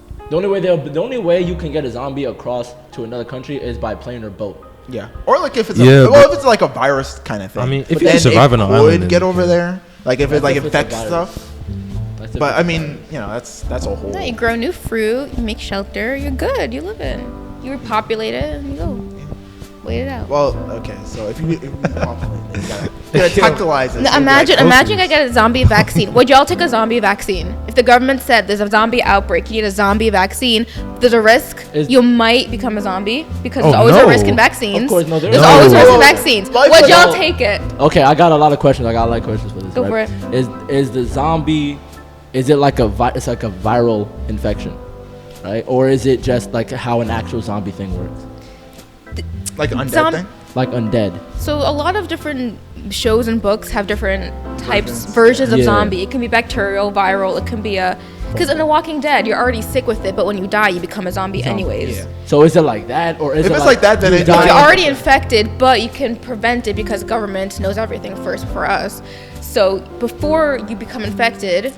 The only way you can get a zombie across to another country is by plane or boat. Yeah. Or like if it's Yeah, if it's like a virus kind of thing. I mean, if But you can then survive it on an island, would then get you over can. there. Like if it That's like if it's a infects virus. stuff. That's But I different. mean, you know, that's a whole. No, you grow new fruit. You make shelter. You're good. You live in. You repopulate it and you go. Wait it out. Well, okay, so if you populate, you gotta tactilize it. No, So imagine I get a zombie vaccine. Would y'all take a zombie vaccine? If the government said there's a zombie outbreak, you need a zombie vaccine, there's a risk you might become a zombie because there's Oh, always a no. risk in vaccines. Of course, no, There's is. always a risk in No. vaccines. Life Would is- y'all No. take it? Okay, I got a lot of questions. I got a lot of questions for this. Go right? for it. Is the zombie? Is it like it's like a viral infection, right? Or is it just like how an actual zombie thing works, like undead Zom- thing. like undead? So a lot of different shows and books have different versions of Yeah. zombie. It can be bacterial, viral. It can be because in The Walking Dead, you're already sick with it, but when you die, you become a zombie anyways. Yeah. So is it like that, or is If it it's like that, then you it- die If you're in- already infected, but you can prevent it because government knows everything first for us. So before you become infected,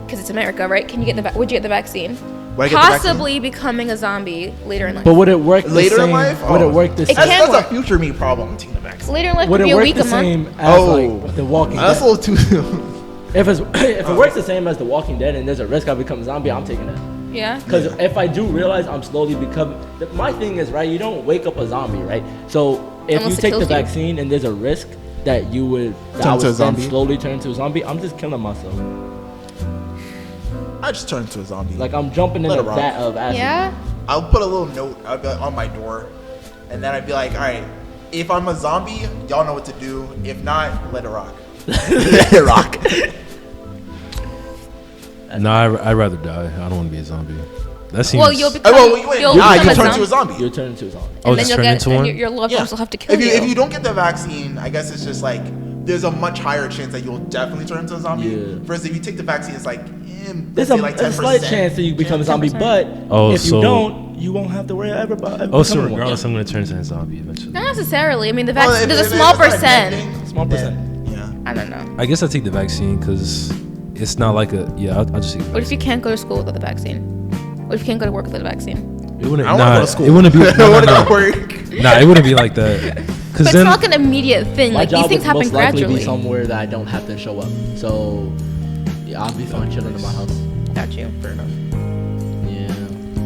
because it's America, right? Can you get would you get the vaccine? Would I get the vaccine? Possibly becoming a zombie later in life. But would it work Later the in same, life? Would Oh. it work the It same? can That's a work. future me problem. Taking the vaccine. Later in life Would could it be a work week, the a month. same as Oh. like The Walking That's a Dead? little too soon. If it works the same as The Walking Dead and there's a risk I become a zombie, I'm taking that. Yeah. Because if I do realize I'm slowly becoming, my thing is, right, you don't wake up a zombie, right? So if Unless you it take the kills you. vaccine and there's a risk that you would, that Turn I into a would then zombie? slowly turn into a zombie, I'm just killing myself. I just turned into a zombie. Like I'm jumping in Let a it rock. vat of acid. Yeah. I'll put a little note on my door, and then I'd be like, all right, if I'm a zombie, y'all know what to do. If not, let it rock. Let it rock. No, I'd rather die. I don't want to be a zombie. That seems. Well, you'll become. Well, you you'll you become turn a into a zombie. zombie. You'll turn into a zombie. Oh, And then just you'll turn get, into and one? your loved ones will have to kill If you. if you don't get the vaccine, I guess it's just like there's a much higher chance that you'll definitely turn into a zombie. Yeah. Versus if you take the vaccine, it's like There's a slight chance that you become a zombie, 10%. but Oh, if you so- don't, you won't have to worry ever about Oh, so becoming one. regardless, I'm gonna turn into a zombie eventually. Not necessarily. I mean, the Well, vaccine. if- There's a if small it's not a percent. bad thing, Small percent. then, yeah. I don't know. I guess I take the vaccine because it's not like a. Yeah, I'll just take the What if you vaccine. can't go to school without the vaccine? What if you can't go to work without the vaccine? It wouldn't. I don't Nah, want to go to school. it wouldn't be. I No, want to no, go to no. work. Nah, it wouldn't be like that. But Cause it's then, not like an immediate thing. My Like these job things would happen most likely gradually. be somewhere that I don't have to show up. So yeah, I'll be fine chilling in my house. Got you. Fair enough. Yeah.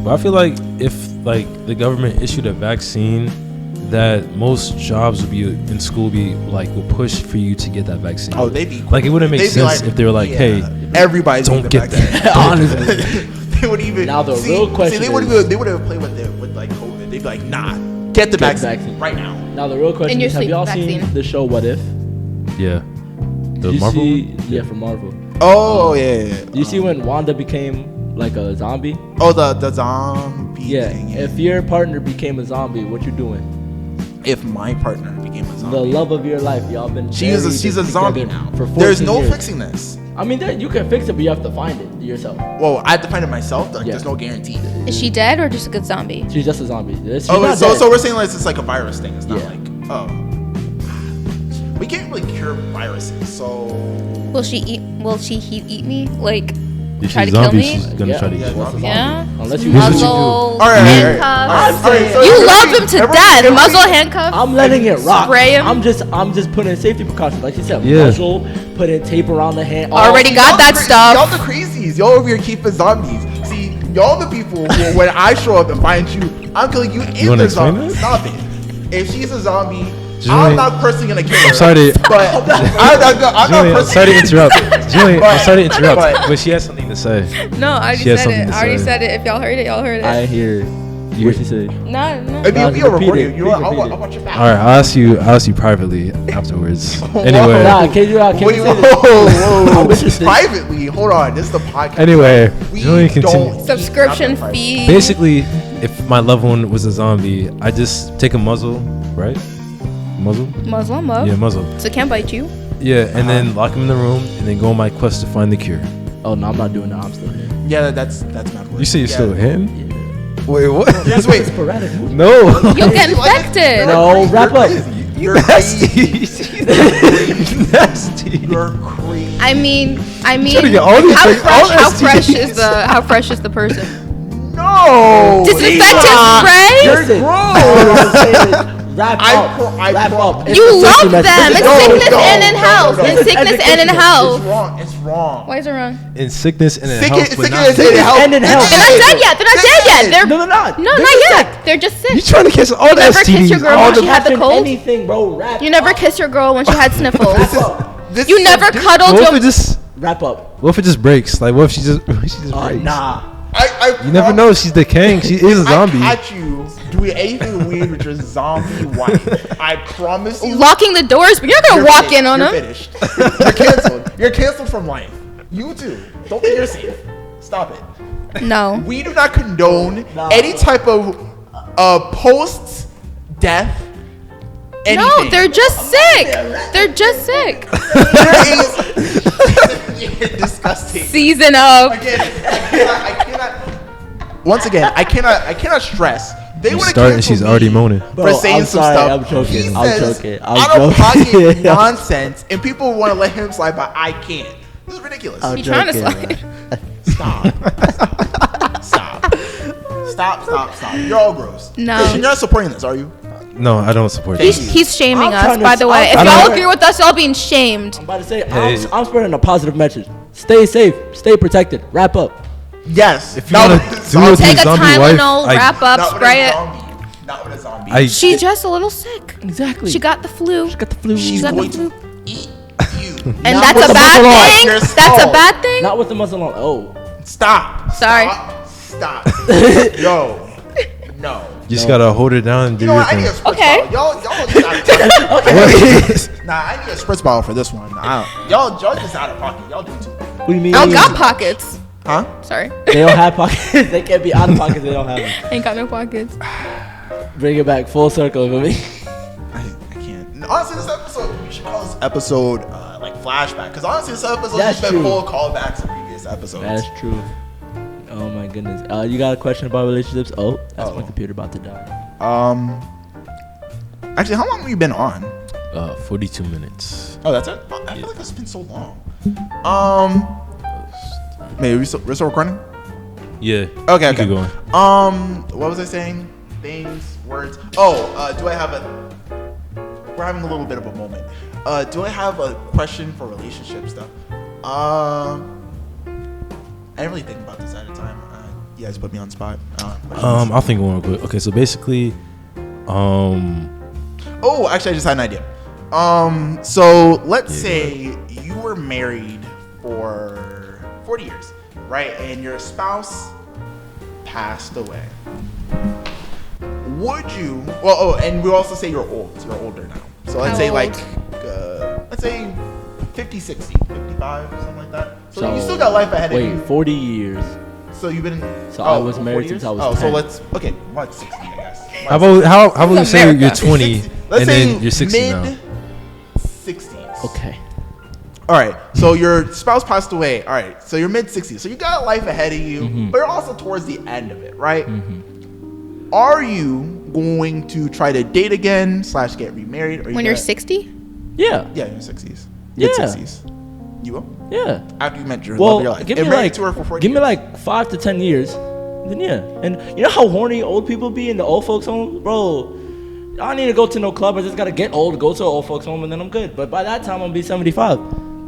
but I feel like if like the government issued a vaccine, that most jobs would be in school will push for you to get that vaccine. Oh, they'd be like it wouldn't make they'd be sense if they were like, yeah, hey, everybody's don't getting get the vaccine. that. Honestly. They would even Now the real question they would is- even they would have played with like COVID. They'd be like, nah, get the vaccine right now. Now the real question In your is, have sleep y'all vaccine. seen the show What If? yeah, the Did you Marvel. see- yeah, from Marvel. Oh yeah. Do you see when Wanda became like a zombie? Oh the zombie Yeah. thing. If your partner became a zombie, what you doing? If my partner became a zombie, The love of your life, y'all been. she's married a together zombie now. For 14 There's no years. fixing this. I mean, you can fix it, but you have to find it yourself. Well, I have to find it myself. Like, Yeah. There's no guarantee. Is she dead or just a good zombie? She's just a zombie. She's Oh, not so dead. so we're saying like it's like a virus thing. It's not Yeah. like we can't really cure viruses. So Will she eat? Will she eat me? Like If try she's to kill zombie, me? she's gonna try to yeah, eat you. what's a zombie? Yeah. Unless you Here's what you do. Muzzle, all right, handcuffs. all right, so You everybody- love him to everybody- death. everybody- Muzzle, handcuffs. I'm letting it rock. Spray him. I'm just putting in safety precautions, like you said. Yeah. Muzzle, putting tape around the hand. Already See, got y'all that the stuff. Y'all the crazies. Y'all over here keeping zombies. See, y'all the people who, when I show up and find you, I'm killing you in wanna the explain zombie. that? Stop it. If she's a zombie, Julian, I'm not personally gonna kill her. I'm sorry to- but I'm not Julian, I'm sorry to interrupt. Julian, I'm sorry to interrupt, But- but she has something to say. No, I already She has said something it. to I already say. said it. If y'all heard it, y'all heard it. I hear. What she say? No. I mean, No, we are repeat recording. it. You know what? Repeat it. I want your back. All right, I'll ask you privately afterwards. Anyway, Nah, can you say this? Whoa. I'm interested. Privately, hold on. This is the podcast. Anyway, We Julian don't continue. keep Subscription nothing fee. Basically, if my loved one was a zombie, I just take a muzzle, right? Muzzle? Muslim love. Yeah, muzzle. So it can't bite you. Yeah, and then lock him in the room, and then go on my quest to find the cure. Oh no, I'm not doing that. I'm still here. private. Yeah, that's mad work. You say you're Yeah. still in? Yeah. Wait, what? Just wait. Sporadic. No. You'll get infected. No, wrap up. You're nasty. crazy. Nasty. You're crazy. I mean, Trying to get all these things- all how fresh STDs. how fresh is the person? No. Disinfectant spray? You're Listen. gross. Wrap I up. pro- I Wrap pro- up. It's You the safety love message. them. It's No, sickness no, and in no, health. no, no. In sickness and in It's health. wrong. It's wrong. Why is it wrong? In sickness and in Sick- health, but not sickness and in health. and in health. They're not dead yet. They're not dead yet. They're No, they're not. No, They're not just yet. They're just sick. You trying to cancel all the never kissed your STDs? girl all when the she had the cold? Anything, bro. Wrap. You never kissed your girl when she had sniffles. This You is never so cuddled What if your. it just? Wrap up. What if it just breaks? Like, what if she just breaks? Nah. I You never know. She's decaying. She is a zombie. I catch you doing anything weird with your zombie wife. I promise you. Locking the doors, but you're not gonna You're walk finished. in on You're them. finished. You're canceled. You're canceled from life. You too. Don't think you're safe. Stop it. No. We do not condone No. any type of post-death anything. No, they're just sick. They're just sick. You're disgusting. Season up. Again, I cannot. Once again, I cannot stress. They You would have start and she's already moaning. Bro, for saying I'm some sorry, stuff. I'm joking. He I'm says joking. out I'm of pocket joking. nonsense, and people want to let him slide, but I can't. This is ridiculous. I'm You trying to joking, slide? Stop. You're all gross. No. Christian, you're not supporting this, are you? No, I don't support Thank that. you. He's shaming I'm us, trying to- by the way. If I'm y'all trying- agree with us, y'all being shamed. I'm about to say, Hey. I'm spreading a positive message. Stay safe. Stay protected. Wrap up. Yes. If you want to do it Take with a your zombie wife, Tylenol, I- wrap up, spray it. Not with a zombie. I- She's just a little sick. Exactly. She got the flu. She got the flu. She's got the going flu. to eat you. And Not that's with a the bad muzzle on. thing? Your That's a skull. bad thing? Not with the muzzle on. Oh. Stop. Sorry. Stop. No. You just gotta hold it down and do You know your what? I need a thing. spritz Okay. bottle. Y'all just out of pocket. Nah, I need a spritz bottle for this one. Y'all just out of pocket. Y'all do too. What do you mean? I don't got pockets. Huh? Sorry. They don't have pockets. They can't be out of pockets. They don't have them. Ain't got no pockets. Bring it back full circle for me. I can't. Honestly, this episode, we should call this episode like flashback. Because honestly, this episode That's has been true. full of callbacks to previous episodes. That's true. Oh my goodness. You got a question about relationships? Oh, that's my Uh-oh. computer about to die. Actually, how long have you been on? 42 minutes. Oh, that's it. I feel like it's been so long. Maybe we're still recording. Yeah. Okay. Keep going. What was I saying? Things, words. Oh, do I have a? We're having a little bit of a moment. Do I have a question for relationship stuff? I didn't really think about this at a time. You guys put me on the spot. I'll think of one real quick. Okay, so basically, Oh, actually, I just had an idea. So let's say you were married for 40 years, right? And your spouse passed away. Would you? Well, oh, and we also say you're old. So you're older now. So let's How say old? like, let's say 50, 60, 55, something like that. So you still got life ahead of you. Wait, 40 years. So you've been. So I was 40 married years? since I was Oh, so 10. let's okay, like 60, I guess. how about you say America. you're 20 Let's and say then you're 60 now? mid 60s. Okay. All right. So your spouse passed away. All right. So you're mid 60s. So you got life ahead of you, but you're also towards the end of it, right? Are you going to try to date again / get remarried? Or When you're 60? Yeah. Yeah, in your 60s. Yeah. Mid 60s. You will? Yeah. After you met your love of your Well, life. give And me married like to her for 40 give me years. like 5 to 10 years. Then yeah. And you know how horny old people be in the old folks home, bro. I don't need to go to no club. I just gotta get old, go to an old folks home, and then I'm good. But by that time, I'm gonna be 75,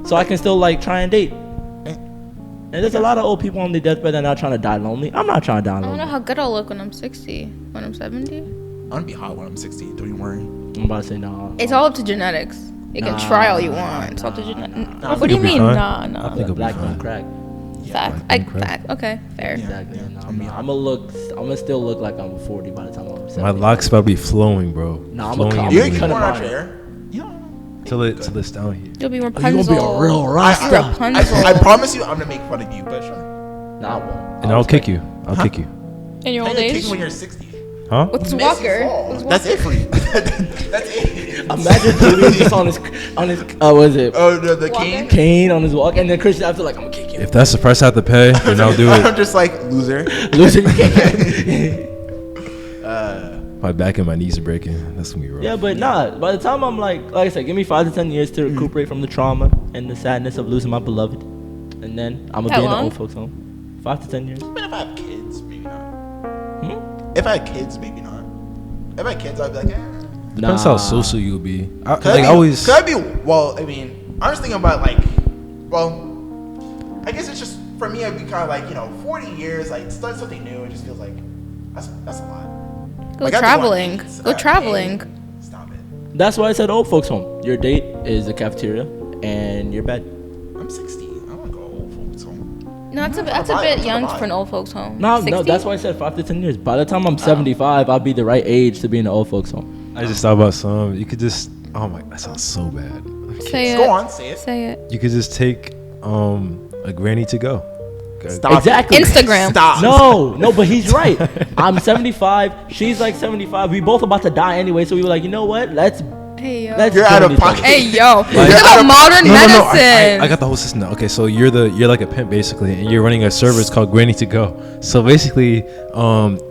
so I can still like try and date. And there's a lot of old people on their deathbed that are not trying to die lonely. I'm not trying to die I don't know lonely. how good I'll look when I'm 60. When I'm 70? I'm going to be hot when I'm 60. Don't you worry. I'm about to say no. It's all up to genetics. You can try all you want. It's all up to genetics. What do you you'll be mean? fine. Nah. I think it'll be Black fine. don't crack. Fact. Fact. Okay, fair. Exactly. No, I mean, I'm gonna still look like I'm 40 by the time I'm 70. My locks about to be flowing, bro. Nah, I'm flowing a You I'm ain't cut more out mine. your hair. till it's down here. You'll be You Rapunzel. gonna be a real rasta. Rapunzel. I promise you, I'm gonna make fun of you, but Nah, I won't. And I'll kick you. I'll kick you. In your old kick age. when you're 60. Huh? What's Messi Walker? fall. What's That's Walker? it for you. That's it. Imagine Julian just on his what is it? Oh, the Walker? cane. Cane on his walk, and then Christian after like I'm gonna kick you. If that's the price I have to pay, then I'll do I'm it. just like loser. Loser, you can't. My back and my knees are breaking. That's gonna be rough. Yeah, but nah. By the time I'm like I said, give me 5 to 10 years to recuperate from the trauma and the sadness of losing my beloved, and then I'm gonna That be in an long? old folks home. 5 to 10 years. But if I have kids, maybe not. Hmm? If I had kids, maybe not. If I had kids, I'd be like, Depends how social you'll be. Could I I be? Well, I mean, I was thinking about like, well, I guess it's just for me. I'd be kind of like 40 years, like start something new. It just feels like that's a lot. Go Like, I just want traveling. kids. Go traveling. Hey, stop it. That's why I said old folks home. Your date is the cafeteria and your bed. I'm 16. I don't want to go old folks home. No, that's a That's bit a young vibe. for an old folks home. No, 60? that's why I said 5 to 10 years. By the time I'm 75, I'll be the right age to be in an old folks home. just thought about some. You could just. Oh my, that sounds so bad. Say it. Go on, say it. Say it. You could just take a granny to go. Stop. Exactly. Instagram. Stop. No, but he's right. I'm 75. She's like 75. We both about to die anyway. So we were like, you know what? Let's Hey yo. You're You're out of killing each other. pocket. Hey yo. Like- It's about modern No, medicine. I got the whole system now. Okay, so you're like a pimp basically, and you're running a service called Granny to Go. So basically,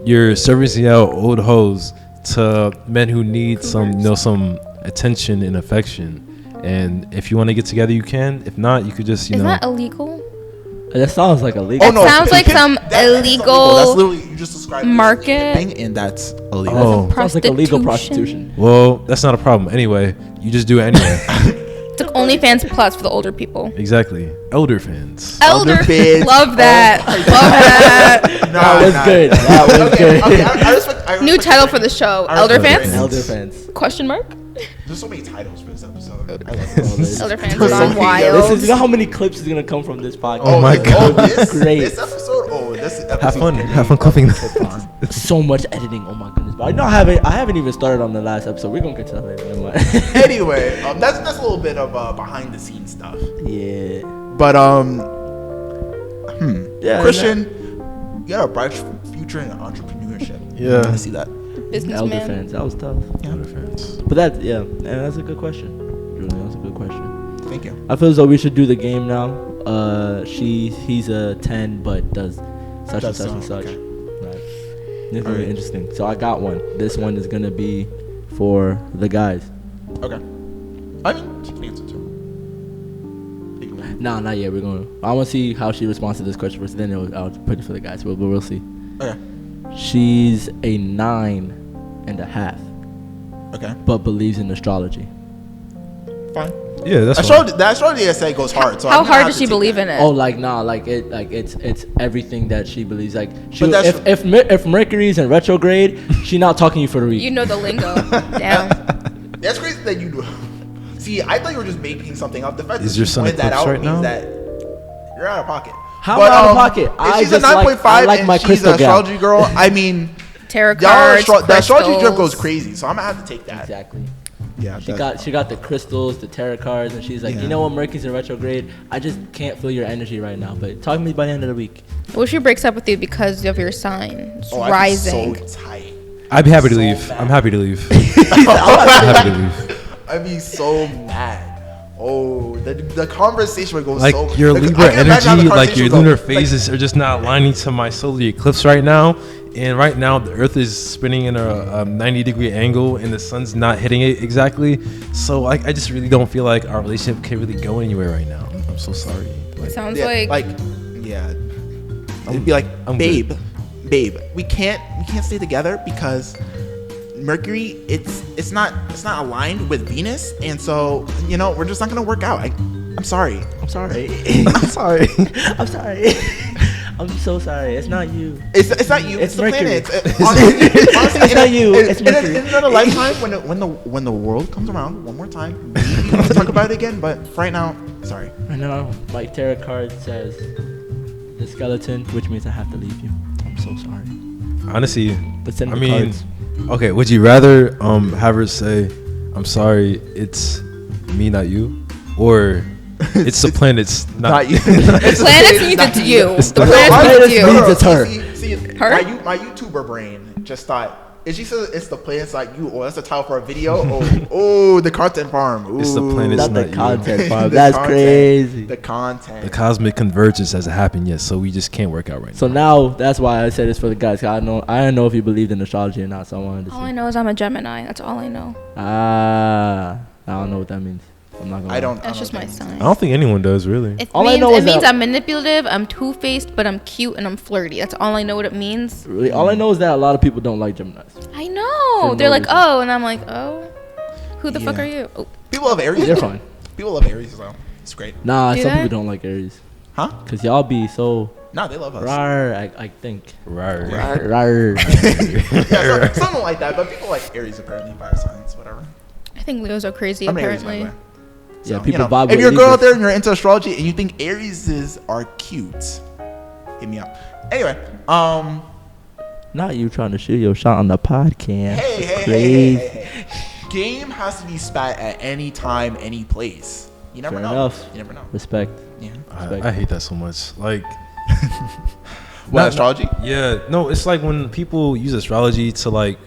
you're servicing out old hoes to men who need some attention and affection. And if you want to get together, you can. If not, you could just Is that illegal? That sounds like illegal. Oh no, sounds like some that is illegal That's literally you just described market. thing, and that's illegal. Oh. Sounds like illegal prostitution. Well, that's not a problem. Anyway, you just do it anyway. It's like OnlyFans Plus for the older people. Exactly. Elder fans. Elder fans. Love that. Love that. That was good. That was good. Okay, I respect New title for the show. I Elder respect fans? Elder fans. Question mark? There's so many titles for this episode. I love Elder this. Elder fans There's so gone many- wild. This is, you know how many clips is gonna come from this podcast? Oh my God. this, Great. This episode. Oh, this episode. Have fun. Have fun clipping that. So much editing. Oh my goodness. But I know I haven't even started on the last episode. We're gonna get to that later. Never mind. Anyway, that's a little bit of behind the scenes stuff. Yeah. But Yeah. Christian, you got a bright future in entrepreneurship. Yeah. I see that. Elder Businessman. fans. That was tough. Elder fans. But that's a good question. Julian, that's a good question. Thank you. I feel as though we should do the game now. He's a 10, but does such and Does such and some, such. okay. Right. It's very Alright. interesting. So I got one. This one is gonna be for the guys. Okay. I mean, she can answer too. Take it away. Nah, not yet. I want to see how she responds to this question first. Then I'll put it for the guys. But we'll see. Okay. She's a 9.5, Okay. but believes in astrology. Fine. Yeah, that's fine. The astrology essay goes hard. So How I'm gonna hard have does to she take believe that. in it? Oh, it's everything that she believes. Like, she, But that's- if Mercury's in retrograde, she not talking to you for the week. You know the lingo. Damn. That's crazy that you do. See, I thought you were just making something up. The fact Is that your you son pointed that eclipsed out right means now? that you're out of pocket. How am I out of pocket? If I she's just a 9.5 I like and my she's crystal an gal. astrology girl, I mean, Tarot y'all cards, the astrology drip crystals. goes crazy. So I'm gonna have to take that. Exactly. Yeah. She got the crystals, the tarot cards, and she's like, Yeah. you know what, Mercury's in retrograde. I just can't feel your energy right now. But talk to me by the end of the week. What if she breaks up with you because of your sign? It's Oh, I'd be rising. so tight. I'd be happy to So leave. mad. I'm happy to leave. I'm happy to leave. I'd be so mad. Oh, the conversation would go Like so. your I Libra can imagine how the energy, like conversation your would go. lunar Like, phases are just not aligning to my solar eclipse right now. And right now, the Earth is spinning in a 90-degree angle, and the sun's not hitting it exactly. So I just really don't feel like our relationship can really go anywhere right now. I'm so sorry. Like, Sounds yeah, like yeah. It'd be like, I'm babe, we can't stay together because Mercury, it's not aligned with Venus, and so we're just not gonna work out. I'm sorry. I'm sorry. I'm sorry. I'm sorry. I'm so sorry. It's not you. It's not you. It's the Mercury. planet. Honestly, It's not you. It's Mercury. In another lifetime, when the world comes around one more time, maybe we'll talk about it again. But for right now, sorry. I know. My tarot card says the skeleton, which means I have to leave you. I'm so sorry. Honestly, But send I the mean, cards. okay. Would you rather have her say, "I'm sorry, it's me, not you," or it's the planet's not you. Planets means it's you. The the planets planets means you. means it's her. See, Her? my YouTuber brain just thought. If she says it's the planets like you, or that's the title for a video, oh, the content farm. Ooh, It's the planets Not not the you. content farm. The That's content. crazy. The content. The cosmic convergence hasn't happened yet, so we just can't work out right So now that's why I said it's for the guys. 'Cause I don't know if you believed in astrology or not. So I wanted to All I see. know is I'm a Gemini. That's all I know. I don't know what that means. I'm not gonna. I don't. That's just my now. sign. I don't think anyone does really. It All I means, know is it means that- I'm manipulative, I'm two-faced, but I'm cute and I'm flirty. That's all I know what it means. Really, all I know is that a lot of people don't like Geminis. I know. For They're no like, reason. oh, and I'm like, oh, who the fuck Yeah. are you? Oh, People love Aries. They're fine. People love Aries as well. It's great. Nah, Do some they? people don't like Aries. Huh? Cause y'all be so No, they love us. rar. I think. Right. Rar. Yeah, something like that. But people like Aries apparently, fire signs, whatever. I think Leos are crazy, I'm an Aries, by the apparently. way. Yeah, So, people vibe if with you're a girl Libras. out there and you're into astrology and you think Aries are cute, hit me up. Anyway, Not you trying to shoot your shot on the podcast. hey. Game has to be spat at any time, any place. You never Fair know. enough. You never know. Respect. Yeah. Respect. I hate that so much. Like, What, astrology? Yeah, no, it's like when people use astrology to like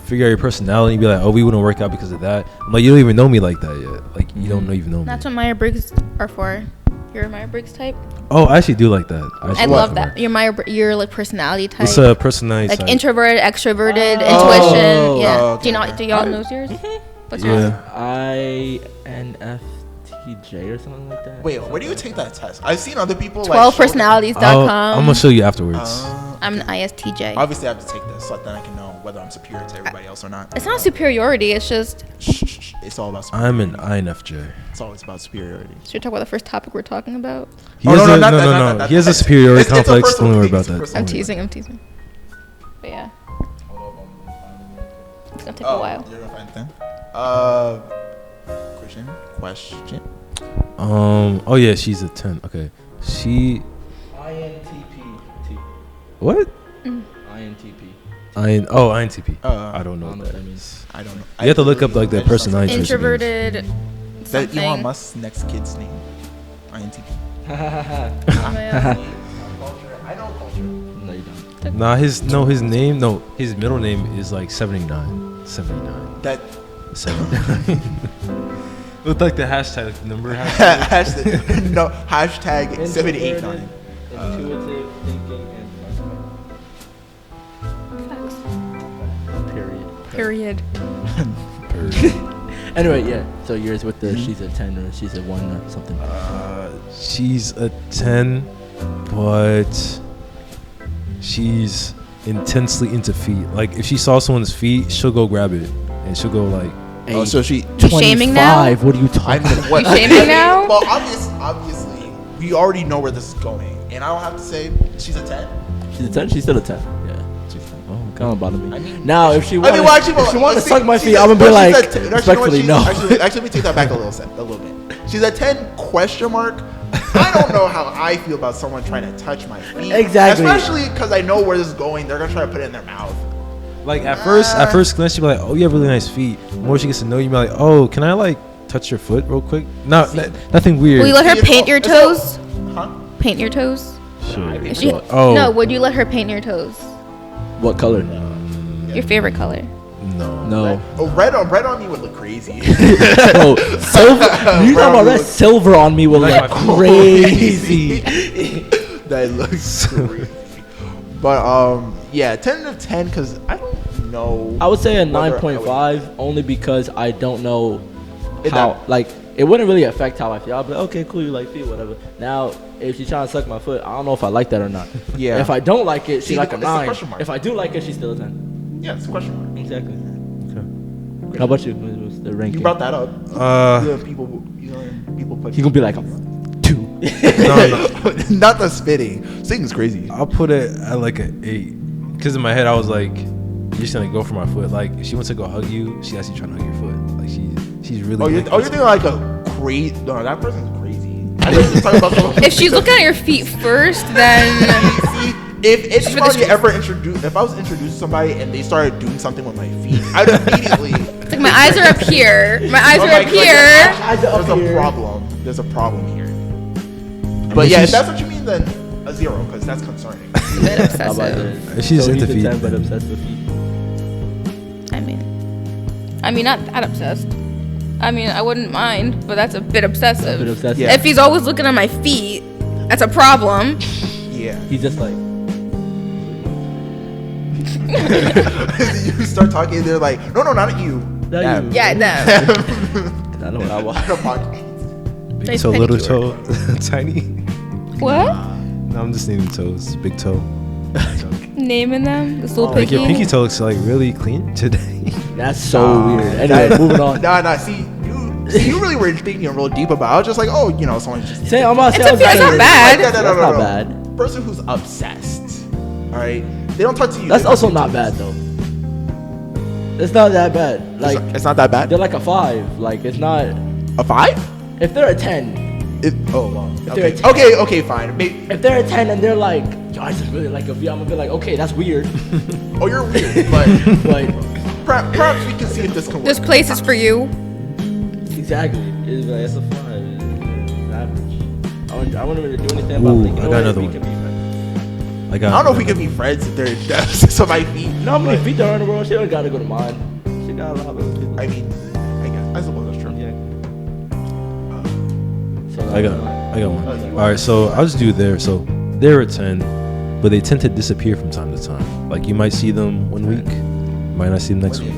figure out your personality and be like, oh, we wouldn't work out because of that. I'm like, you don't even know me like that yet. Like, you don't even know me. That's what Myers-Briggs are for. You're a Myers-Briggs type. Oh, I actually do like that. I actually love like that. You're like personality type. It's a personality like type. introverted, extroverted, Oh. intuition. Yeah. Oh, okay, Do you know? okay. Do y'all know yours? What's yours? Yeah. INFTJ or something like that. Wait, where do you take that test? I've seen other people 12personalities.com. I'm gonna show you afterwards. I'm an ISTJ. Obviously, I have to take this so then I can know whether I'm superior to everybody else or not. It's not superiority. It's just. Shh. It's all about I'm superiority. an INFJ. It's always about superiority. Should we talk about the first topic we're talking about? He Oh, has no, a, not no, that, no, not no. that, He has a that. superiority It's a complex. personal Don't worry thing, about it's a that. personal I'm Don't worry teasing. I'm teasing. But yeah, it's gonna take a Oh, while. you're gonna find the thing. Question. Oh yeah, she's a 10. Okay. She INTP. what? INTP. INTP. I I don't know I don't what that means. I don't know. You have to look up like I their just don't- personality. Introverted. Is that Elon Something. Musk's next kid's name? INTP. Oh, I know culture. No, you don't. Nah, his middle name is like 79. 79. That 79. With like the hashtag number. hashtag, no, hashtag 789. Intuitive thinking and period. Period. Anyway, yeah. So yours with the she's a 10 or she's a 1 or something. She's a 10, but she's intensely into feet. Like if she saw someone's feet, she'll go grab it and she'll go like. Oh, so she. You shaming now? 25, what are you talking about? What? You shaming now? Well, obviously, we already know where this is going, and I don't have to say she's a 10. She's a 10? She's still a 10. Yeah. She's a 10. Oh, come on, bother me. I mean- now, if she wanted, well, actually, if she wanted to see, suck my she's feet, a- I'm going to be no, like, she's a 10. respectfully, no. Actually, let me take that back a little bit. She's a 10 question mark. I don't know how I feel about someone trying to touch my feet. Exactly. Especially because I know where this is going. They're going to try to put it in their mouth. Like at first glance, she'll be like, "Oh, you have really nice feet." The more she gets to know you, be like, "Oh, can I like touch your foot real quick?" No, nothing weird. Will you let her It's paint all- your it's all- toes? Huh? Paint your toes? Sure. Is she- Oh. No, would you let her paint your toes? What color? Your favorite color? No. No. Oh, red on me would look crazy. Bro, silver. You talking about red? Silver on me will Like look my- crazy. That looks crazy. But yeah, 10 of 10 because I don't know. I would say a whether I would- 9.5 only because I don't know It how, don't- like, it wouldn't really affect how I feel. I'd be like, okay, cool, you like feet, whatever. Now, if she's trying to suck my foot, I don't know if I like that or not. Yeah. If I don't like it, See, she's like a it's a 9. question mark. If I do like it, she's still a 10. Yeah, it's a question mark. Exactly. Okay. How about you? What was the ranking? You brought that up. People put. He's gonna be like a 2. No. Not the spitting. Singing's crazy. I'll put it at like an 8. Because in my head, I was like, "You're just gonna go for my foot." Like if she wants to go hug you, she actually trying to hug your foot. Like she's really. Oh, you're like, thinking like a crazy. No, that person's crazy. I know you're talking about someone. If she's looking at your feet first, then See, if somebody ever introduced, if I was introduced to somebody and they started doing something with my feet, I'd immediately. it's like my eyes are up here. My eyes are up here. There's a problem. There's a problem here. But yeah, if that's what you mean, then a 0, because that's concerning. A bit obsessive. She's So into he's a feet. 10 but obsessed with feet. I mean, not that obsessed. I mean, I wouldn't mind, but that's a bit obsessive. A bit obsessive. Yeah. If he's always looking at my feet, that's a problem. Yeah. He's just like, You start talking, they're like, no, not you. Not you. Yeah, no. I know what I want. Big Nice toe, little pedicure. toe, tiny. What? No, I'm just naming toes. Big toe. Naming them? This little Like piggy? your pinky toe looks like really clean today. That's so weird. Anyway, moving on. Nah. See, you really were thinking real deep about it. I was just like, oh, someone's just. Say, I'm not It's saying okay, it's not bad. No. That's not bad. Person who's obsessed. All right, they don't talk to you. That's they also talk not to bad though. It's not that bad. Like it's not that bad. they're like a 5. Like it's not. A 5? If they're a 10, Oh wow. they're Okay. a 10. Okay. Fine. If they're a 10 and they're like, yo, I just really like a V, I'm gonna be like, okay, that's weird. Oh, you're weird, but But perhaps we can see if this can work. This place is for you. exactly, it's like it's a 5. It's average. I wouldn't really do anything about Ooh, like, you I know got what, another we one. can be friends. I I don't know if we can be friends if they're obsessed with my feet. You know how many feet there are in the world? She don't gotta go to mine. She got a lot of people. I mean, I suppose that's true. Yeah. So I got one. All right, so I'll just do there. So they're a 10, but they tend to disappear from time to time. Like you might see them one week, might not see them next week.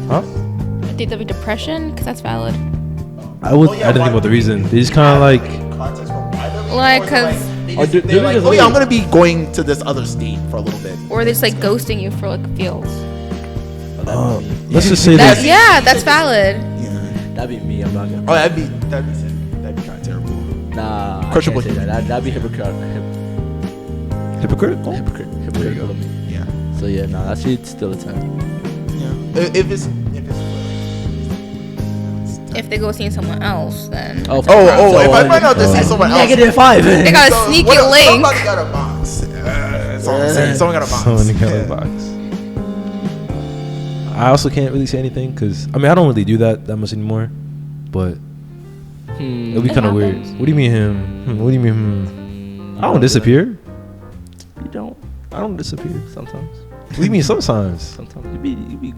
Huh? I think that'd be depression, because that's valid. I would. Oh, yeah, I didn't think why- about the reason. They just kind of like. Context from why they're leaving, Like, or is it 'cause- Oh, do they're they like, just oh yeah, I'm leave? gonna be going to this other state for a little bit. Or they're just like ghosting you for like feels. Let's just say That's, that. yeah, that's valid. Yeah. That'd be me. I'm not gonna. Oh, that'd be sick. That'd be kind of terrible. Nah. I Questionable can't say human. that. That'd be hypocritical. Hypocritical. Hypocritical of me. Yeah. So yeah, nah, that shit's still a 10. Yeah. If it's If they go seeing someone else, then Oh, if I find out they see someone else, -5. they got a so sneaky what if link. Somebody got a box. That's all I'm saying. Someone got a box. Someone got a Yeah. box. I also can't really say anything because I mean I don't really do that much anymore, but it'll be It kind of weird. happens. What do you mean him? What do you mean him? I don't disappear. You don't. I don't disappear. Sometimes. What do you mean sometimes? Sometimes you be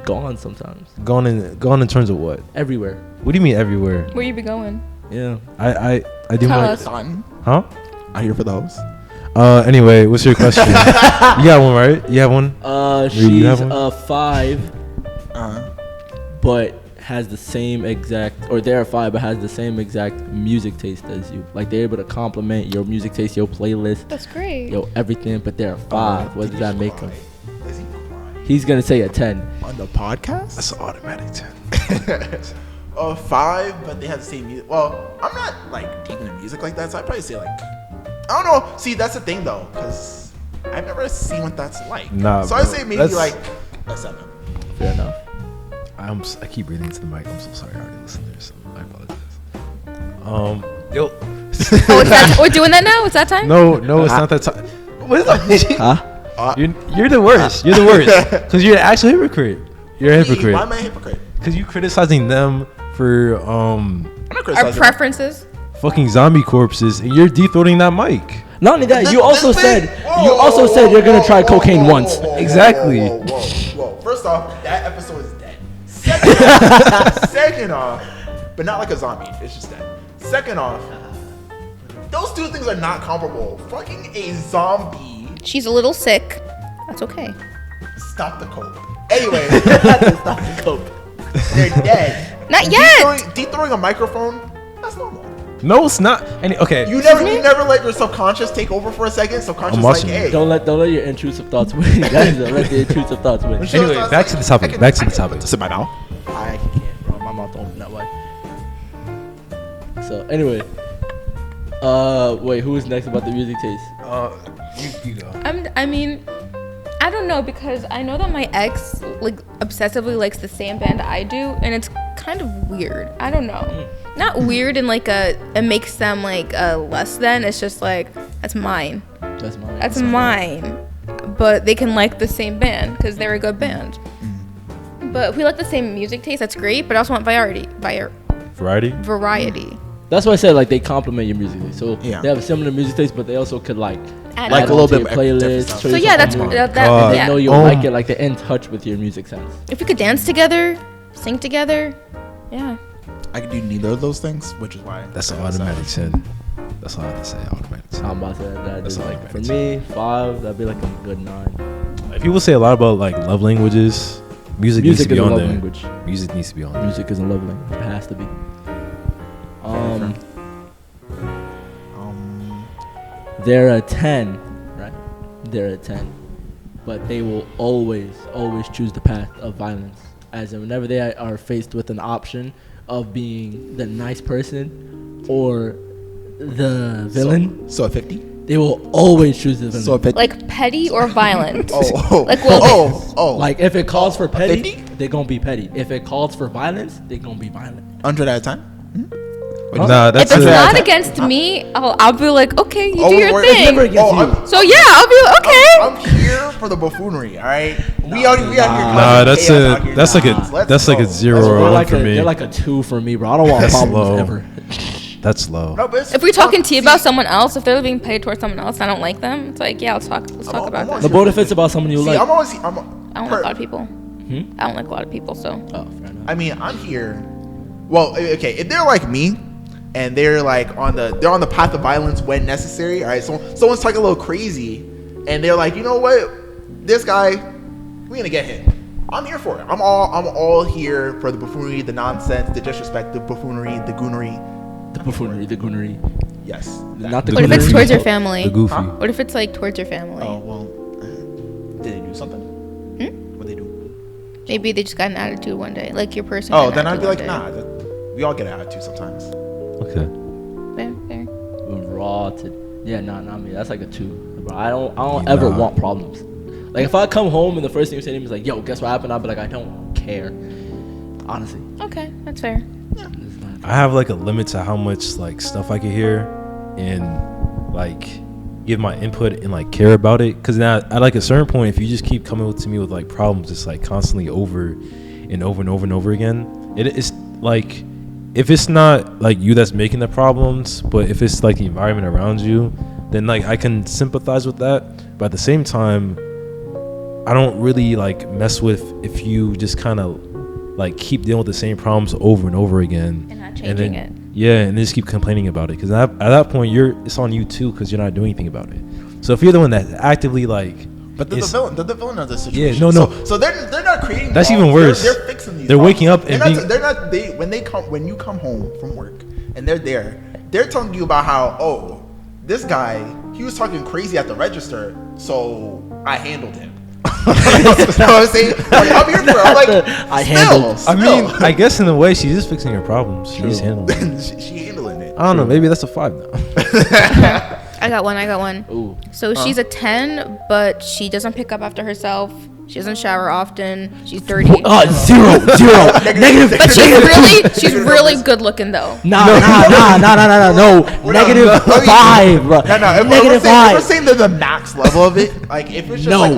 gone. Sometimes. Gone in terms of what? Everywhere. What do you mean everywhere? Where you be going? Yeah. I do Tell my us. Son, huh? I'm here for those. Anyway, what's your question? You got one, right? You have one? She's you have one? a 5, Uh-huh. but has the same exact, or they're a 5, but has the same exact music taste as you. Like they're able to compliment your music taste, your playlist, That's great. your everything. But they're a 5. What does that make him? Is he crying? He's gonna say a 10. On the podcast? That's an automatic 10. 5, but they have the same music. Well, I'm not like deep into music like that, so I'd probably say like, I don't know. See, that's the thing though, because I've never seen what that's like. Nah, so I bro, say maybe that's- like a 7. Fair enough. I keep breathing into the mic. I'm so sorry, already listeners. I apologize. Yo. Oh, it's that we're doing that now? It's that time? No, it's not that time. What is that? Huh? You're the worst. You're the worst. Because you're an actual hypocrite. You're a Why hypocrite. am I a hypocrite? Because you criticizing them for I'm not Our criticizing. preferences? fucking zombie corpses, and you're dethroning that mic. Not only that, you also This said thing- you also said you're gonna try cocaine once. Exactly. Whoa. First off, that episode is dead. Second off, but not like a zombie. It's just dead. Second off, those two things are not comparable. Fucking a zombie. She's a little sick. That's okay. Stop the cope. Anyway, Stop the coke. they're dead. Not yet. Dethrowing a microphone, that's normal. No, it's not. Okay. You never let your subconscious take over for a second. Subconscious I'm like, watching you. hey. Don't let your intrusive thoughts win. Guys, don't let the intrusive thoughts win. Sure, Anyway, so back it's to the like, topic, I can- back to the I can topic. Sit my mouth. I can't, bro. My mouth don't open that way. So anyway, wait, who is next about the music taste? You go. I mean, I don't know, because I know that my ex like obsessively likes the same band I do, and it's kind of weird. I don't know. not weird and like it makes them like less than. It's just like that's mine. That's mine. But they can like the same band because they're a good band. But if we like the same music taste, that's great. But I also want variety. That's why I said like they complement your music taste. So Yeah. they have a similar music taste, but they also could like Add Like on. a little to bit your playlist. different show So you yeah, that's something new. that. God. They Yeah. know you'll like it. Like they're in touch with your music sense. If we could dance together, sing together, yeah. I can do neither of those things, which is why. That's an automatic 10. That's all I have to say. Automatic 10. I'm about to say that. That's Like, like for me, 5. That'd be like a good 9. People say a lot about like love languages. Music needs to Music be is a on love there. language. Music needs to be on there. Music is a love language. It has to be. They're a 10, right? They're a 10, but they will always choose the path of violence. As in, whenever they are faced with an option of being the nice person or the villain, So a 50. they will always choose the villain. So a 50. Like petty or violent. Like Like if it calls for petty, 50? they're gonna be petty. If it calls for violence, they're gonna be violent. 100 at a time. Nah, If that's it's a, not against me, I'll be like, okay, you do your It's never thing. against you. So yeah, I'll be like, okay. I'm here for the buffoonery. All right. We out here. Nah, that's like a 0 They're or 1 like for me. they're like a 2 for me, bro. I don't want That's problems low. ever. That's low. No, but it's- If we're talking to you about someone else, if they're being paid towards someone else, and I don't like them. It's like, yeah, let's talk about I'm that. The boat if it's about someone you See, like. I'm always. I don't like a lot of people. I don't like a lot of people, so. Oh, fair enough. I mean, I'm here. Well, okay, if they're like me, and they're like on the path of violence when necessary. All right, so someone's talking a little crazy, and they're like, you know what, this guy, we're gonna get him. I'm here for it. I'm all here for the buffoonery, the nonsense, the disrespect, the buffoonery, the goonery. The buffoonery, the goonery. Yes. Not the What if it's goonery. towards your family? The goofy. Huh? What if it's like towards your family? Oh well. Did they do something? What they do? Maybe they just got an attitude one day, like your person. Oh, got an then I'd be like, attitude nah. We all get an attitude sometimes. Okay. one day. Fair. Raw to not me. That's like a 2. Bro, I don't ever want problems. Like if I come home and the first thing you say to me is like, yo, guess what happened? I'll be like, I don't care. Honestly. Okay, that's fair. I have like a limit to how much like stuff I can hear and like give my input and like care about it. Cause now at like a certain point, if you just keep coming to me with like problems, it's like constantly over and over and over and over again. It's like, if it's not like you that's making the problems, but if it's like the environment around you, then like I can sympathize with that. But at the same time, I don't really like mess with if you just kind of like keep dealing with the same problems over and over again And not changing it. Yeah, and just keep complaining about it, because at that point it's on you too, because you're not doing anything about it. So if you're the one that's actively like, But they're the villain of the situation. Yeah, no. So they're not creating. That's problems. even worse. They're fixing these. They're problems. waking up and when you come home from work and they're there, they're telling you about how this guy, he was talking crazy at the register, so I handled him. You know what I'm saying? Like, I'm here for it. I'm like, I mean, I guess in a way she's just fixing her problems. She's handling it. she handling it. I don't know, maybe that's a 5 now. I got one. Ooh. So she's a 10, but she doesn't pick up after herself. She doesn't shower often. She's dirty. 0. Negative. But she's really good looking though. No. Negative 5, bro. If we're saying they're the max level of it, like if it's just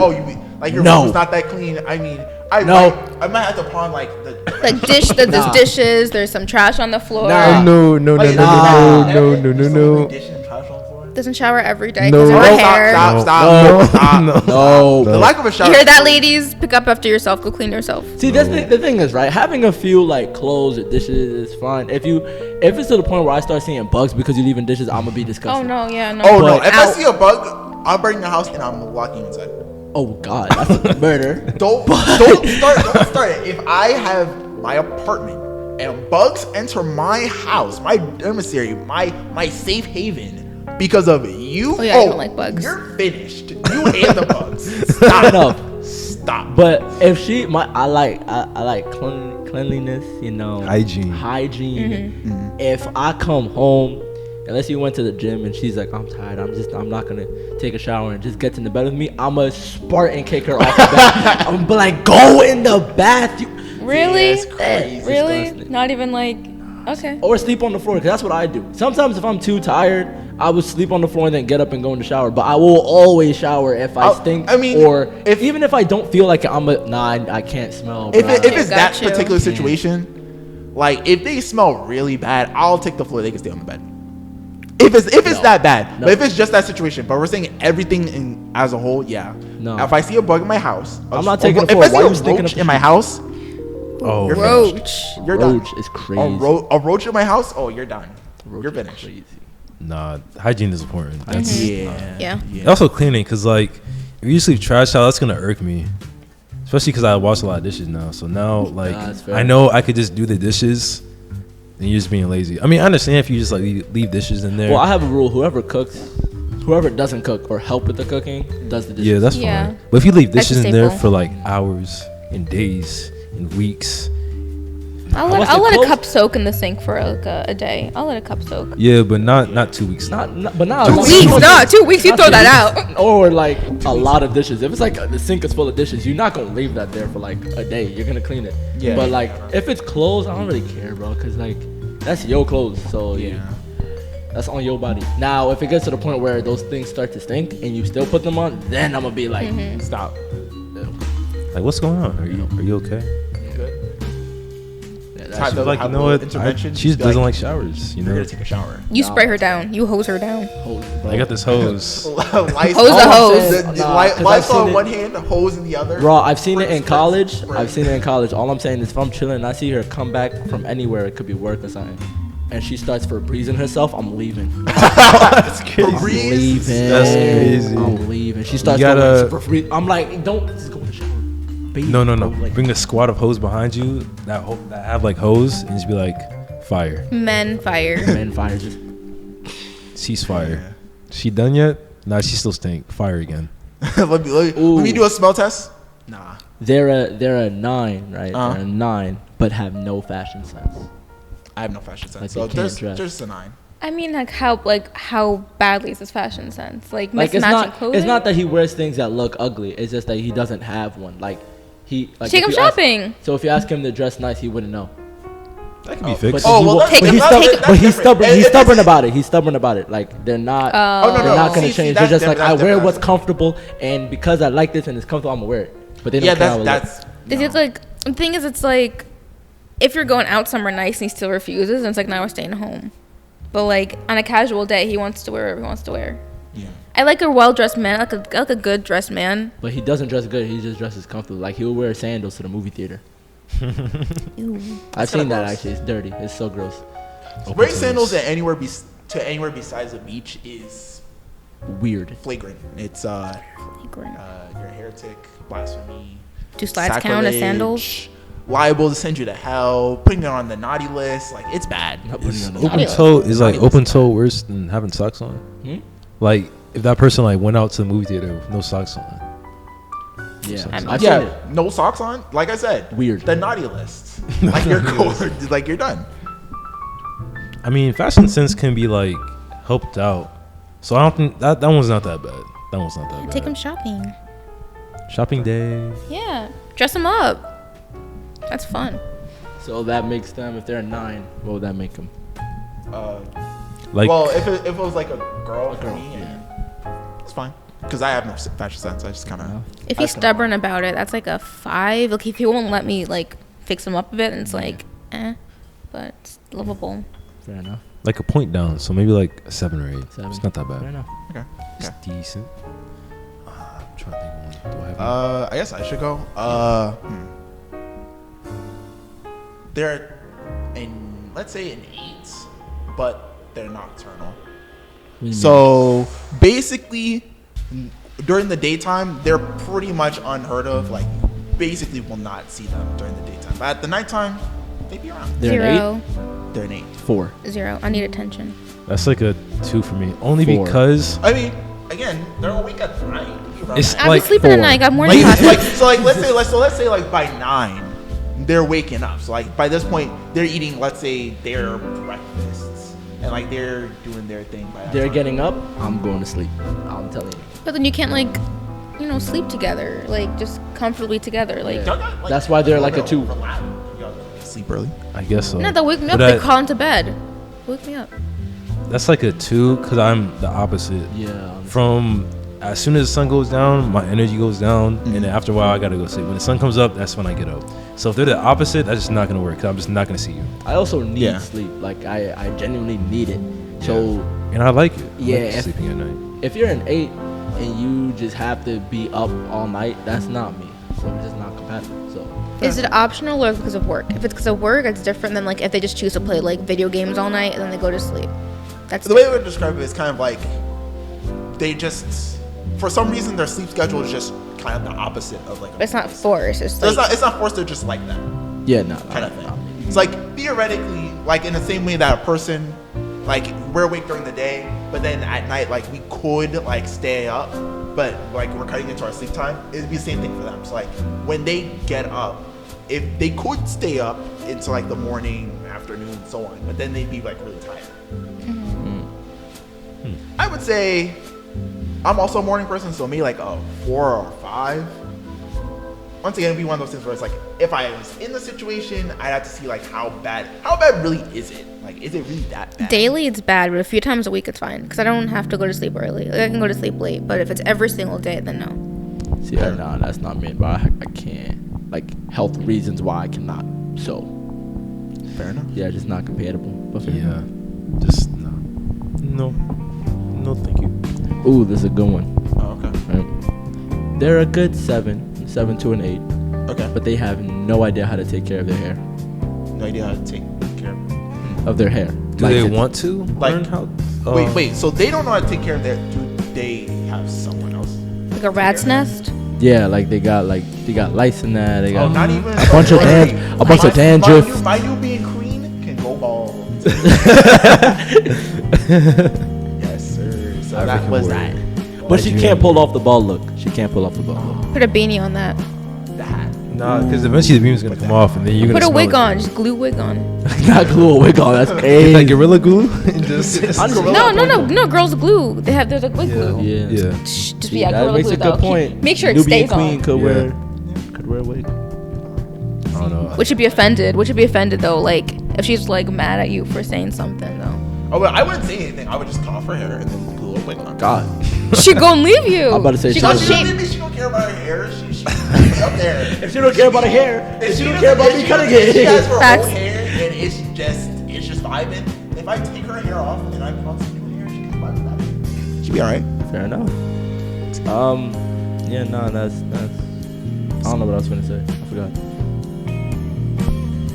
your room's not that clean. I mean, I might have to pawn like Like there's dishes. There's some trash on the floor. No. Doesn't shower every day No. because of her hair. Stop. No. The lack of a shower. You hear that, ladies? Pick up after yourself. Go clean yourself. See, that's the thing is, right? Having a few like clothes or dishes is fine. If it's to the point where I start seeing bugs because you're leaving dishes, I'm gonna be disgusted. Oh no, yeah, no. Oh no! But- If I see a bug, I'm burning the house and I'm locking you inside. Oh God, that's murder. Don't start it. If I have my apartment and bugs enter my house, my emissary, my safe haven, because of you, I don't like bugs. You're finished. You and the bugs. Stop. But if I like cleanliness, you know, Hygiene. Mm-hmm. If I come home, unless you went to the gym and she's like, I'm tired, I'm not gonna take a shower and just get in the bed with me, I'm a Spartan kick her off the bed. I'm gonna be like, go in the bath. Really? That's crazy. Really? Disgusting. Not even like. Okay. Or sleep on the floor, because that's what I do. Sometimes if I'm too tired, I would sleep on the floor and then get up and go in the shower. But I will always shower if I stink. I mean, or even if I don't feel like I can't smell. If bro. it's that Got you. particular situation, like if they smell really bad, I'll take the floor. They can stay on the bed. If it's that bad, but if it's just that situation, but we're saying everything as a whole, yeah. No. If I see a bug in my house, I'm not taking the If floor. I Why you see a stinking roach up the in my shit? house, Oh, you're Roach. finished. You're done. Roach is crazy. A roach in my house, oh, you're done. Roach You're is finished. crazy. nah, hygiene is important. That's Yeah. Yeah. Also cleaning, cause like if you just leave trash out, that's gonna irk me. Especially cause I wash a lot of dishes now. So now like that's fair. I know I could just do the dishes, and you're just being lazy. I mean, I understand if you just like leave dishes in there. Well, I have a rule: whoever doesn't cook or help with the cooking does the dishes. yeah, that's Yeah. fine. But if you leave That's a dishes in there staple. for like hours and days and weeks, I'll Unless let it a close- cup soak in the sink for like a day. I'll let a cup soak. yeah, but not 2 weeks. But not 2 weeks, no, 2 weeks. You throw that out. Or like a lot of dishes. If it's like the sink is full of dishes, you're not gonna leave that there for like a day. You're gonna clean it. Yeah. But like if it's clothes, I don't really care, bro, cause like that's your clothes. So Yeah. that's on your body. Now, if it gets to the point where those things start to stink and you still put them on, then I'm gonna be like, stop. Like, what's going on? Are you okay? Good. Yeah, Time that's to Like, have you know a little what? intervention. She just Be doesn't like showers. You You're know, gonna take a shower. You spray her down. You hose her down. I got this hose. Hose the hose. Lysol seen in it- one hand, hose in the other. Bro, I've seen it in Spritz, college. spritz. I've seen it in college. All I'm saying is if I'm chilling and I see her come back from anywhere, it could be work or something, and she starts Febrezing herself, I'm leaving. That's crazy. Febreze? Leaving. That's crazy. I'm leaving. She starts You gotta- going Febreze. I'm like, don't just go in the shower. Baby, No. Like, Bring a squad of hose behind you that have like hose and just be like, fire, Men fire. man, fire just. ceasefire. She done yet? Nah, she still stink. Fire again. let me do a smell test. Nah. They're a 9, right? Uh-huh. They're a 9, but have no fashion sense. I have no fashion sense. Like, So they can't there's dress. just a 9. I mean, how badly is this fashion sense? Like Like mismatching clothing. it's not that he wears things that look ugly. It's just that he doesn't have one. Like he like Take if him you ask- shopping. so if you ask him to dress nice, he wouldn't know. That can be But fixed. Oh, he well, will- that's- but he's that's- stubborn. that's But he's different. stubborn. If He's it's- stubborn about it. He's stubborn about it. Like they're not. Oh, no, They're no. not gonna See, change. that's They're just like, different, I that's wear different. what's comfortable, and because I like this and it's comfortable, I'm gonna wear it. But they don't Yeah, care how it that's. Is it like the thing is it's like if you're going out somewhere nice and he still refuses and it's like now we're staying home. But like on a casual day he wants to wear whatever he wants to wear. Yeah. I like a well dressed man, like a good dressed man. But he doesn't dress good. He just dresses comfortable. Like he'll wear sandals to the movie theater. Ew. I've seen that gross. actually. It's dirty. It's so gross. Wearing sandals at anywhere besides the beach is Weird. flagrant. It's you're a heretic, blasphemy. Do slides count as sandals? sacrilege, liable to send you to hell, putting it on the naughty list. Like it's bad. Not putting it on the Open Naughty toe is like Naughty open toe worse than having socks on. Hmm? Like if that person like went out to the movie theater with no socks on. Yeah, I'm- I've seen it. Yeah, no socks on. Like I said, Weird. The naughty list. Like you're like you're done. I mean, fashion sense can be like helped out. So I don't think that one's not that bad. That one's not that bad. Take him shopping. Shopping day. Yeah. Dress him up. That's fun. So that makes them, if they're a 9, what would that make them? Like Well, if it was like a girl for girl, me, yeah. it's fine. Because I have no fashion sense. I just kind of. If he's stubborn about it, that's like a 5. Like if he won't let me like fix him up a bit, and it's like, but it's livable. Fair enough. like a point down. So maybe like a 7 or 8. 7. It's not that Fair bad. enough. Okay. It's Okay. decent. I'm trying to think of one. Do I have one? I guess I should go. They're in, let's say, an 8, but they're nocturnal. So basically, during the daytime, they're pretty much unheard of. Like, basically, will not see them during the daytime. But at the nighttime, they be around. They're an 0. They're an 8. 4. 0. I need attention. That's like a 2 for me. Only 4. because I mean, again, they're awake at night. They be around It's at I'll like be sleeping at 4. night. Got morning Like, classes. let's say like by 9, they're waking up. So like by this point, they're eating, let's say, their breakfasts, and like they're doing their thing. By that They're time. getting up. I'm going to sleep. I'm telling you. But then you can't like, sleep together, like just comfortably together. Like Yeah. That's why they're like a 2. sleep early. I guess so. No, they'll wake me up. But They call into bed. Wake me up. That's like a 2 because I'm the opposite. Yeah. From as soon as the sun goes down, my energy goes down, and then after a while, I gotta go sleep. When the sun comes up, that's when I get up. So if they're the opposite, that's just not gonna work. Cause I'm just not gonna see you. I also need Yeah. sleep. Like I genuinely need it. So And I like it. I Yeah, like sleeping at night. if you're an 8 and you just have to be up all night, that's not me. So we're just not compatible. So Is it optional or because of work? If it's because of work, it's different than like if they just choose to play like video games all night and then they go to sleep. That's The way I would describe it is kind of like they just, for some reason, their sleep schedule is just kind of the opposite of like. It's not forced. It's So like it's not forced. They're just like that yeah, no, kind of thing. It's like theoretically, like in the same way that a person, like we're awake during the day, but then at night, like we could like stay up, but like we're cutting into our sleep time. It'd be the same thing for them. So like when they get up, if they could stay up into like the morning, afternoon, so on, but then they'd be like really tired. I would say I'm also a morning person, so maybe like a 4 or 5. Once again, it'd be one of those things where it's like, if I was in the situation, I'd have to see like how bad really is it? Like, is it really that bad? daily, it's bad, but a few times a week, it's fine because I don't have to go to sleep early. Like, I can go to sleep late, but if it's every single day, then no. See, no, that's not me. But I can't. Like health reasons why I cannot. So Fair enough. yeah, just not compatible. But fair Yeah. enough. Just no, thank you. Ooh, this is a good one. Oh, okay. Right? They're a good 7 to an 8, Okay. but they have no idea how to take care of their hair. No idea how to take care of Of their hair. Do they want to like- learn how? Wait. So they don't know how to take care of their. Do they have someone else? Like a rat's nest. Yeah, like they got lice in that. They got Not even a bunch of dandruff. My new being queen can go bald. Yes, sir. So that African was warrior. that. But she can't pull off the bald look. She can't pull off the bald look. Put a beanie on that. That. Nah, because eventually the beam's gonna come off, and then you're gonna Put a smell wig it. on. Just glue wig on. Not glue a wig on. That's Get crazy. that gorilla glue and just No. Girls glue. There's like wig glue. Yeah. yeah. Shh, just See, be that gorilla makes glue a though. good point. Make sure it Nubian stays on. queen could Yeah. wear a wig. I don't know. Would you be offended? Though? Like if she's like mad at you for saying something though. Oh, but I wouldn't say anything. I would just cut off her hair and then glue a wig on. God. She gonna leave you. I'm about to say she she gonna doesn't. She shape. don't care about her hair. She up there. If she don't care about her hair, if she don't care about me cutting If she has it. her Facts. own hair and it's just vibing. If I take her hair off and I put on some new hair, she can vibe with that. She'll be alright. Fair enough. Yeah, no, that's. I don't know what I was gonna say. I forgot.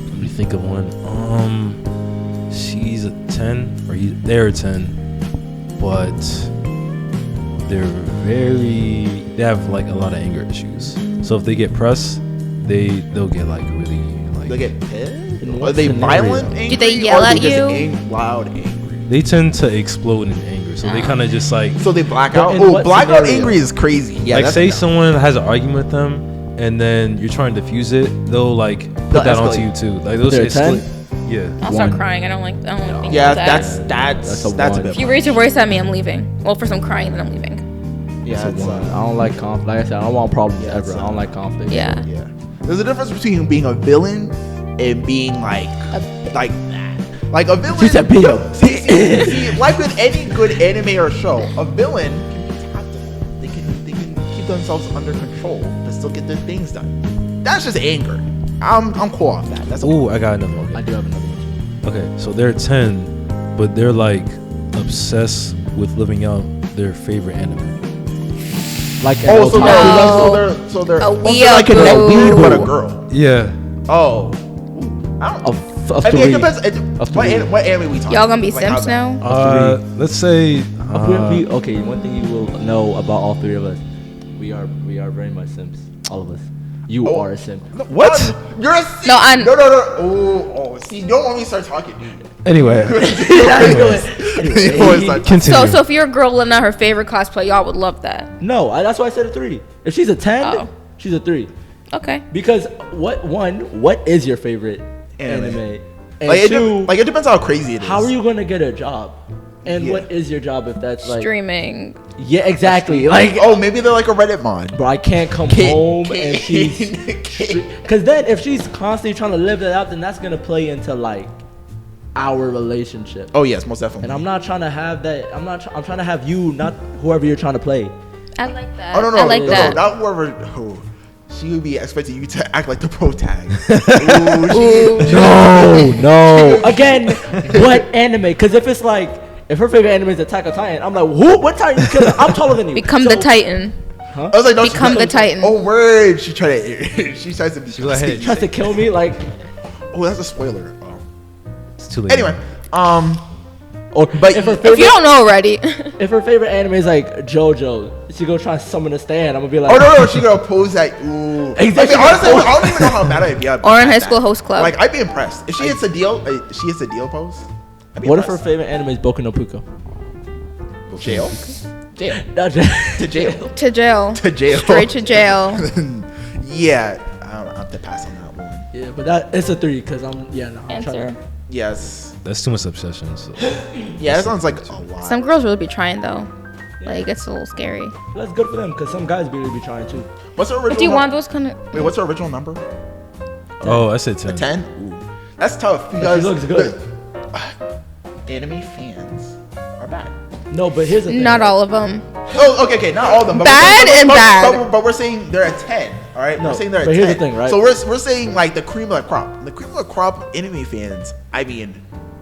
Let me think of one. She's a 10, or they're a 10, but they have like a lot of anger issues. So if they get pressed, they'll get like really like. They get pissed? In Are what they scenario? violent, angry? Do they yell or are at they just you? Loud, angry. They tend to explode in anger, so they kind of just like. So they black But out? in Oh, what blackout scenario? angry is crazy. Yeah, like that's say no. someone has an argument with them, and then you're trying to diffuse it, they'll like put They'll that onto escalate. you too. Like those They're a 10? Yeah. I'll start One. crying. I don't like being Yeah, yelled at. That's a that's a one. bit If you much. raise your voice at me, I'm leaving. Well, for some crying, then I'm leaving. Yeah, That's it's, a one. I don't like conflict. Like I said, I don't want problems Yeah, ever. it's, I don't like conflict. Yeah. yeah. There's a difference between being a villain and being like that. Like a villain. She said Pino. See, like with any good anime or show, a villain can be tactical. They can keep themselves under control but still get their things done. That's just anger. I'm cool off that. That's Ooh, I got another one. I do have another one. Okay, so they're 10, but they're like obsessed with living out their favorite anime. Like Oh, so No. they're A like a weeaboo. weed but a girl. Yeah. Oh. I don't know. of I mean, three. it depends. Of What three. what anime we talking? Y'all gonna be Like, how simps bad? now? Let's say. Okay, one thing you will know about all three of us, we are very much simps. All of us. You Oh. are a simp. What? You're a simp. No, I'm- No. Oh, see, you don't want me to start talking. Anyway, You always start talking. continue. So if you're a girl living out her favorite cosplay, y'all would love that. No, that's why I said a 3. If she's a 10, Oh. she's a 3. Okay. Because what is your favorite Anime. anime? And Like it, two, it depends how crazy it is. how are you gonna get a job? And what is your job if that's like Streaming. Yeah, exactly. Like, oh, maybe they're like a Reddit mod. bro, I can't come home and she's because then if she's constantly trying to live that out, then that's gonna play into like our relationship. Oh yes, most definitely. And I'm not trying to have that. I'm trying to have you, not whoever you're trying to play. I like that. Oh no, I like that. not whoever. Oh, she would be expecting you to act like the pro tag. No. Again, what anime? Because if it's like, if her favorite anime is Attack on Titan, I'm like, who? What Titan? I'm taller than you. Become the Titan. Huh? I was like, no, Become the Titan. Oh word! She tries to. She like, hey, Tries to kill me, like. Oh, that's a spoiler. Oh. it's too late. Anyway, Or But if her If you favorite, don't know already. if her favorite anime is like JoJo, she go try to summon a stand. I'm gonna be like, oh no, she gonna pose that. Ooh. Exactly. I mean, honestly, I don't even know how bad I'd be. Or in High School Host Club. Like, I'd be impressed if she hits a deal. She hits a deal pose. I'd be what if her impressed. favorite anime is Boku no Pico? Jail? Jail. Not To jail. To jail. To jail. Straight to jail. Yeah, I have to pass on that one. Yeah, but that it's a 3 because I'm I'm Answer. trying to. Yes. That's too much obsession. So. Yeah, that sounds like a lot. Some girls really be trying though. Like it's a little scary. That's good for them because some guys really be trying too. What's her original? Do you num- want those kind of? Wait, what's her original number? Oh, I said 10. A 10? Ooh. That's tough But because she looks good. anime fans are bad. No, but here's the thing. Not all of them. Oh, okay, not all of them. But Bad and bad. But we're saying they're a 10, all right? No, we're saying they're a but 10. here's the thing, right? So we're saying like the cream of the crop. The cream of the crop anime fans, I mean,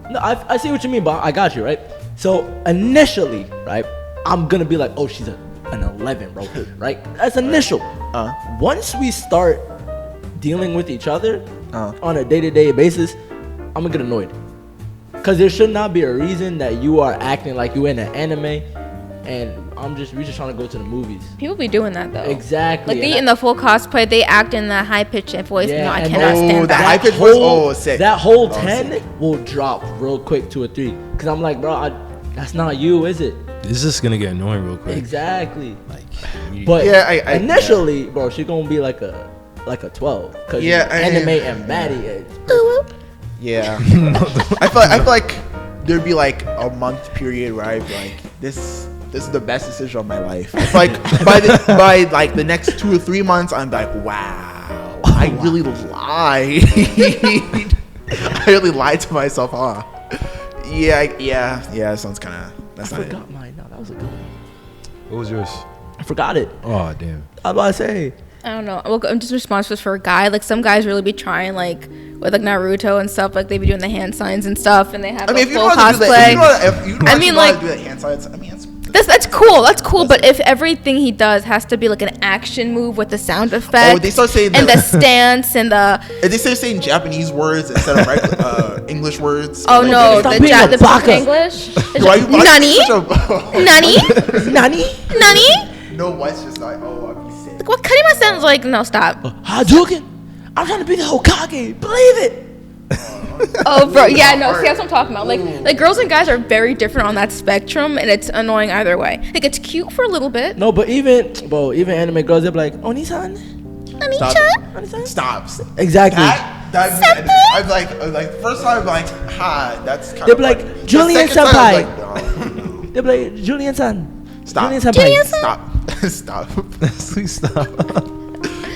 No, I see what you mean, but I got you, right? So initially, right, I'm gonna be like, oh, she's an 11, bro, right? That's initial. Once we start dealing with each other on a day-to-day basis, I'm gonna get annoyed. Cause there should not be a reason that you are acting like you in an anime, and we're just trying to go to the movies. People be doing that though. Exactly. Like they in the full cosplay, they act in the high pitched voice. Yeah, No, I and cannot stand the that. high pitched voice, sick. That whole Oh, 10 sick. will drop real quick to a 3. Cause I'm like, bro, that's not you, is it? It's just gonna get annoying real quick. Exactly. Like, you- But Yeah, I- initially, bro, she gonna be like a 12. Cause Yeah, anime and baddie is. yeah. I feel like there'd be like a month period where I'd be like, this is the best decision of my life. It's like by like the next 2 or 3 months, I'm like, wow, I really lied. I really lied to myself, huh? Yeah. Sounds kind of. That's I not it. forgot mine. No, that was a good one. What was yours? I forgot it. Oh, damn. I was about to say. I don't know. Well, I'm just responsible for a guy. Like some guys really be trying, like with like Naruto and stuff. Like they be doing the hand signs and stuff, and they have I mean, if you full know how to do cosplay. that, if you know I mean, how to like- do that hand signs, I mean, That's cool. That's cool. But if everything he does has to be like an action move with the sound effect, Oh, they start saying and that- the stance and the if they start saying Japanese words instead of regular, English words. oh like, no, Stop the being a the baka. English. Why you Nani? Nani? Nani? Nani? No, what's just like, oh, I'd be sick. Like, what Karima sounds like? No, stop. Hadouken? I'm trying to be the Hokage. Believe it. Oh, bro. Yeah, no. See, that's what I'm talking about. Like girls and guys are very different on that spectrum, and it's annoying either way. Like, it's cute for a little bit. No, but even anime girls, they're like, Oni-san? Nani-chan? Oni-san? Stop. Exactly. I'm like, first time I'm like, ha, that's kind They'd of be like, funny. The Julian second time, I'm senpai. like, no. They're like, Julian-san. Stop. Julian senpai. Julian-san? Stop. Please stop.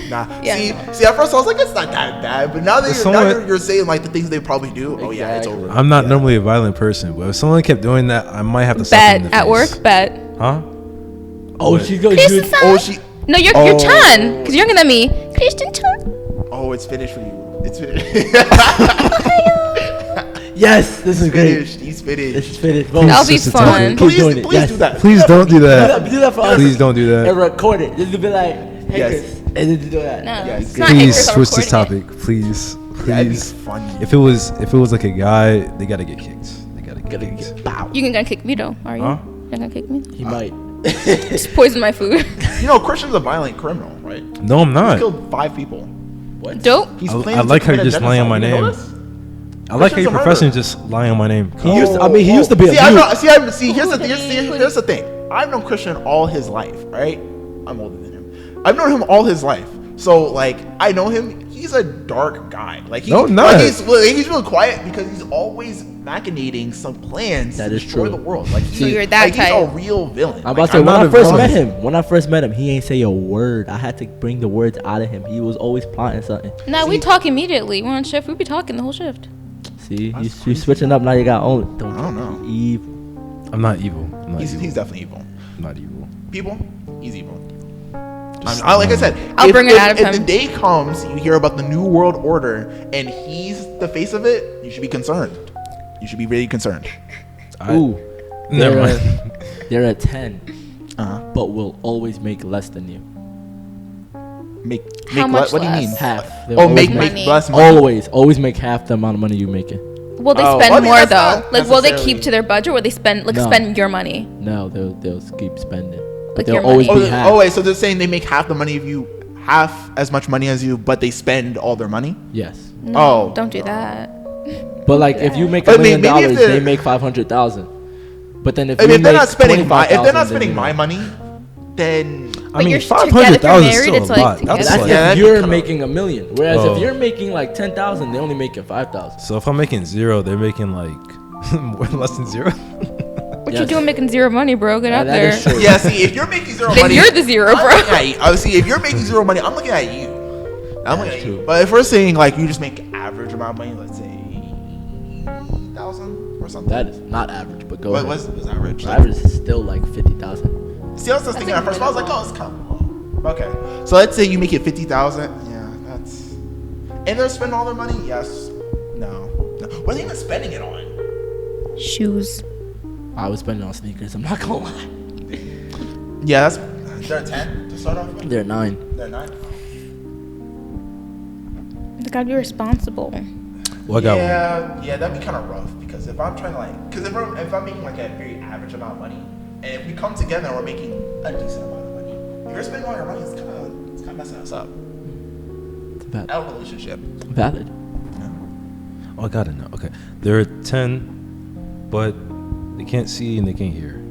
Nah. Yeah, See, at first I was like, it's not that bad, but now that Someone- you're saying like the things they probably do, oh yeah, it's Exactly. over. I'm not Yeah. normally a violent person, but if someone kept doing that, I might have to stop them in Bet the at face. work. Bet. Huh? Oh, What? she's going Kristen to Chan? Oh, she. No, you're Oh. Chan, because you're younger than me. Kristen Chan. Oh, it's finished for you. It's finished. Yes, this is great. finished. He's finished. This is finished. That'll be Sister fun. Tiffany. Keep Please, doing it. please Yes. do that. Please don't do that. Do that for us. Please don't do And that. record it. Just to be like, hey, Yes. Chris. And then do that. No, Yeah, it's it's not Please Icarus, I'm switch this recording topic. Please. That'd be Please. funny. If it was like a guy, they gotta get kicked. They gotta get kicked. Bow. it. You gonna kick me though? Are you? Huh? You're gonna kick me? He might. Just poison my food. You know, Christian's a violent criminal, right? No, I'm He not. killed 5 people. What? Dope. He's I planning to like how commit you're a just lying on my genocide. You know name. this? I like how your Christian's a profession murderer. just lying on my name. He used to, I mean, he used to be a See, I mute. know, here's the thing. I've known Christian all his life, right? I'm older than him. I've known him all his life. So, like, I know him. He he's a dark guy. Like he's, No, not. like he's really quiet because he's always machinating some plans That to is destroy true. the world. Like So you're that he's a type. real villain. I'm Like, about to say, I'm when not I a first met villain. him, he ain't say a word. I had to bring the words out of him. He was always plotting something. Nah, we talk immediately. We're on shift. We be talking the whole shift. See, That's you switching up now. You got only. I don't know. Evil. I'm not evil. I'm not He's evil. definitely evil. I'm not evil. People, he's evil. Just- Like I said, I'll bring it out of if him. the day comes, you hear about the new world order, and he's the face of it. You should be concerned. You should be really concerned. Ooh, Never they're mind. they're a 10, Uh-huh. but will always make less than you. How much what do you mean? less? Half. They'll Oh, always make money. less money. always make half the amount of money you making. Will they Oh, spend I mean, more that's though? not Like, will they necessarily- keep to their budget, or they spend No. spend your money? No, they'll keep spending. But Like they'll your always money. be half. Oh wait, so they're saying they make half the money of you, half as much money as you, but they spend all their money. Yes. No, Oh. don't do that. But like, if you make But $1 million, maybe if they they're- make 500,000. But then if I you mean, if they're make not spending my, if they're 25,000, not then spending you know. my money, then I mean, you're together, if 500,000 you're is married, still it's a like lot. together. That's That's like, Yeah, if that'd be you're kinda- making $1 million. Whereas Oh. if you're making like 10,000, they only making 5,000. so if I'm making 0, they're making like more less than 0. What you Yes. doing making zero money, bro? Get out That there. is true. yeah. See, if you're making zero Then money, you're the zero, I'm bro. looking at you. See, if you're making zero money, I'm looking at you. I'm looking at you. true. But if we're saying like you just make average amount of money, let's say 1,000 or something. That is not average, but go What ahead. was average? Like, Average is still like 50,000. see, I was just thinking at first, but I was like, oh, it's kind of low. Okay, so let's say you make it 50,000. Yeah, that's. And they're spending all their money. Yes. No. What are they even spending it on? Shoes. I was spending on sneakers. I'm not gonna lie. Yeah, that's. They're 10 to start off with. They're 9. They're 9. They gotta be responsible. Well, I got one. Yeah, that'd be kind of rough because if I'm trying to like, because if I'm making like a very average amount of money, and if we come together and we're making a decent amount of money, if you're spending all your money, it's kind of messing us up. Valid. Our relationship. Valid. Oh, I got it now. Okay. They're 10, but they can't see and they can't hear.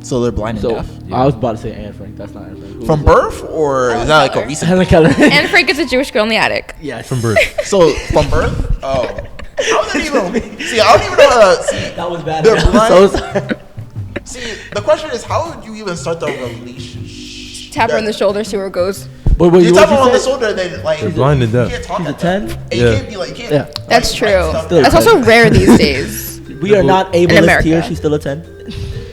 So they're blind and So deaf. Yeah. I was about to say Anne Frank. That's not Anne Frank. Who From was it? birth, or is that like a Keller. recent? Helen Keller. Anne Frank is a Jewish girl in the attic. Yes. From birth. So from birth? Oh, how did even? See, I don't even know how to see. That was bad. They're I'm blind. so sorry. See, the question is, how would you even start the relationship? Tap her on the shoulder, see where it goes. But You tap what them on the said? shoulder, then like They're blind and you deaf. can't talk She's a at them. 10? And you Yeah. can't be like, you can't. Yeah. That's like, true. stuff. Still- That's also rare these days. We are not ableist America. here. She's still a 10.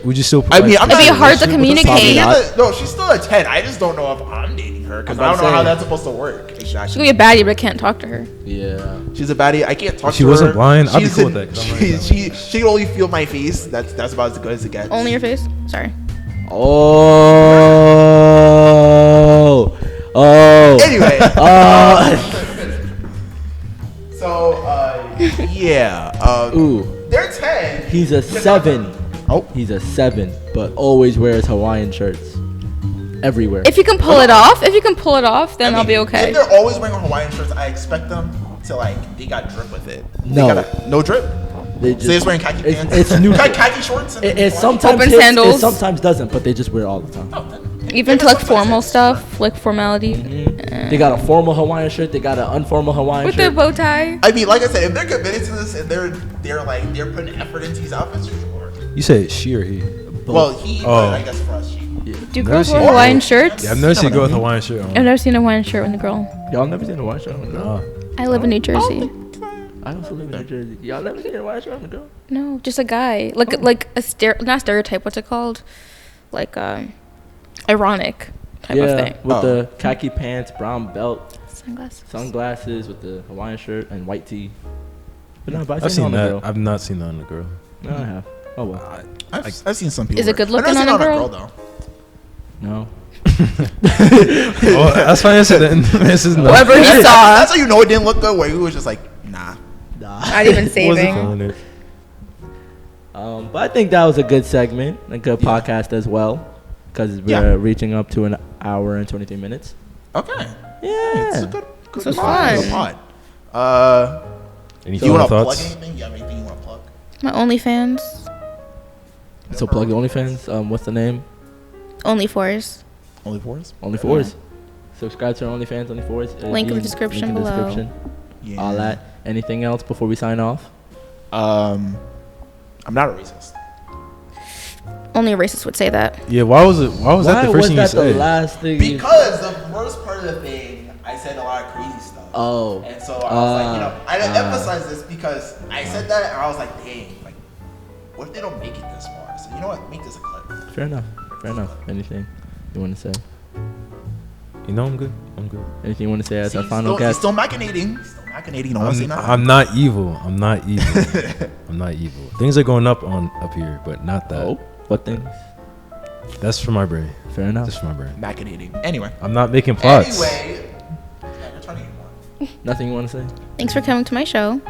Would you still? I mean, I'm It'd not be hard to Probably communicate. not. No, she's still a 10. I just don't know if I'm dating her because I'm I about don't know to how say. that's supposed to work. She's Exactly. gonna be a baddie, but I can't talk to her. Yeah. She's a baddie. I can't talk If she to her. wasn't blind, I'd be She's cool in- with that, 'cause I'm like She that. she can only feel my face. That's about as good as it gets. Only your face. Sorry. Oh. Oh. Anyway. Oh. So yeah. Ooh. They're 10. He's a 7. Oh. He's a 7, but always wears Hawaiian shirts everywhere. If you can pull it off, then I I'll mean, be okay. If they're always wearing Hawaiian shirts, I expect them to like they got drip with it. No. No drip. They So they're just wearing khaki pants. It's neutral. Khaki shorts. And It sometimes Open hits, sandals. It sometimes doesn't, but they just wear it all the time. Even to like formal stuff, like formality. They got a formal Hawaiian shirt. They got an unformal Hawaiian With the shirt. bow tie. I mean, like I said, if they're committed to this and they're putting effort into these outfits, sure. You say she or he? Well, he, Oh. but I guess for us, she. Do Never girls seen wear it. Hawaiian shirts? Yeah, I've never seen a No, girl with no. a Hawaiian shirt on. I've never seen a Hawaiian shirt with a girl. Y'all never seen a Hawaiian shirt on a girl? Nah. I live in New Jersey. I also live in New Jersey. Y'all never seen a Hawaiian shirt on a girl? No, just a guy. Like a not stereotype. What's it called? Like ironic type of thing. with Oh. the khaki pants, brown belt, Sunglasses. sunglasses, with the Hawaiian shirt and white tee. But no, but I've I've seen on a that. girl. I've not seen that on a girl. No, I have. Oh well. I've seen some people. Is it wear good looking I've never on seen a it girl? though. No. Oh, that's my answer then. This is no. Whoever he saw. That's how you know it didn't look good. Where he was just like, nah. Not even Wasn't saving. feeling it. But I think that was a good segment, a good podcast as well, because we're reaching up to an hour and 23 minutes. Okay. Yeah. It's a good This was pod. fun. Good pod. Any Do you want final to plug thoughts? anything? You have anything you want to plug? My OnlyFans. So plug the OnlyFans. What's the name? Only fours. Only fours? Only fours. Subscribe to our OnlyFans, OnlyFors. Link in the description below. Yeah. All that. Anything else before we sign off? I'm not a racist. Only a racist would say that. Yeah, why was that the first thing you said? The last thing? Because the first part of the thing, I said a lot of crazy stuff. Oh. And so I was like, I didn't emphasize this because I said that and I was like, dang, like, what if they don't make it this far? So you know what? Make this a clip. Fair enough. Anything you want to say? I'm good. Anything you want to say as See, our final he's guest? still machinating. Don't want to say nothing. I'm not evil. I'm not evil. Things are going up here, but not that. Oh, what things? That's for my brain. Fair enough. That's for my brain. Machinating. Anyway. I'm not making plots. Anyway. You're trying to get more. Nothing you want to say? Thanks for coming to my show.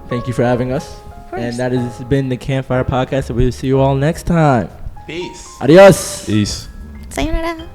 Thank you for having us. Of course. And that has been the Campfire Podcast, and we will see you all next time. Peace. Adios. Peace. Sayonara.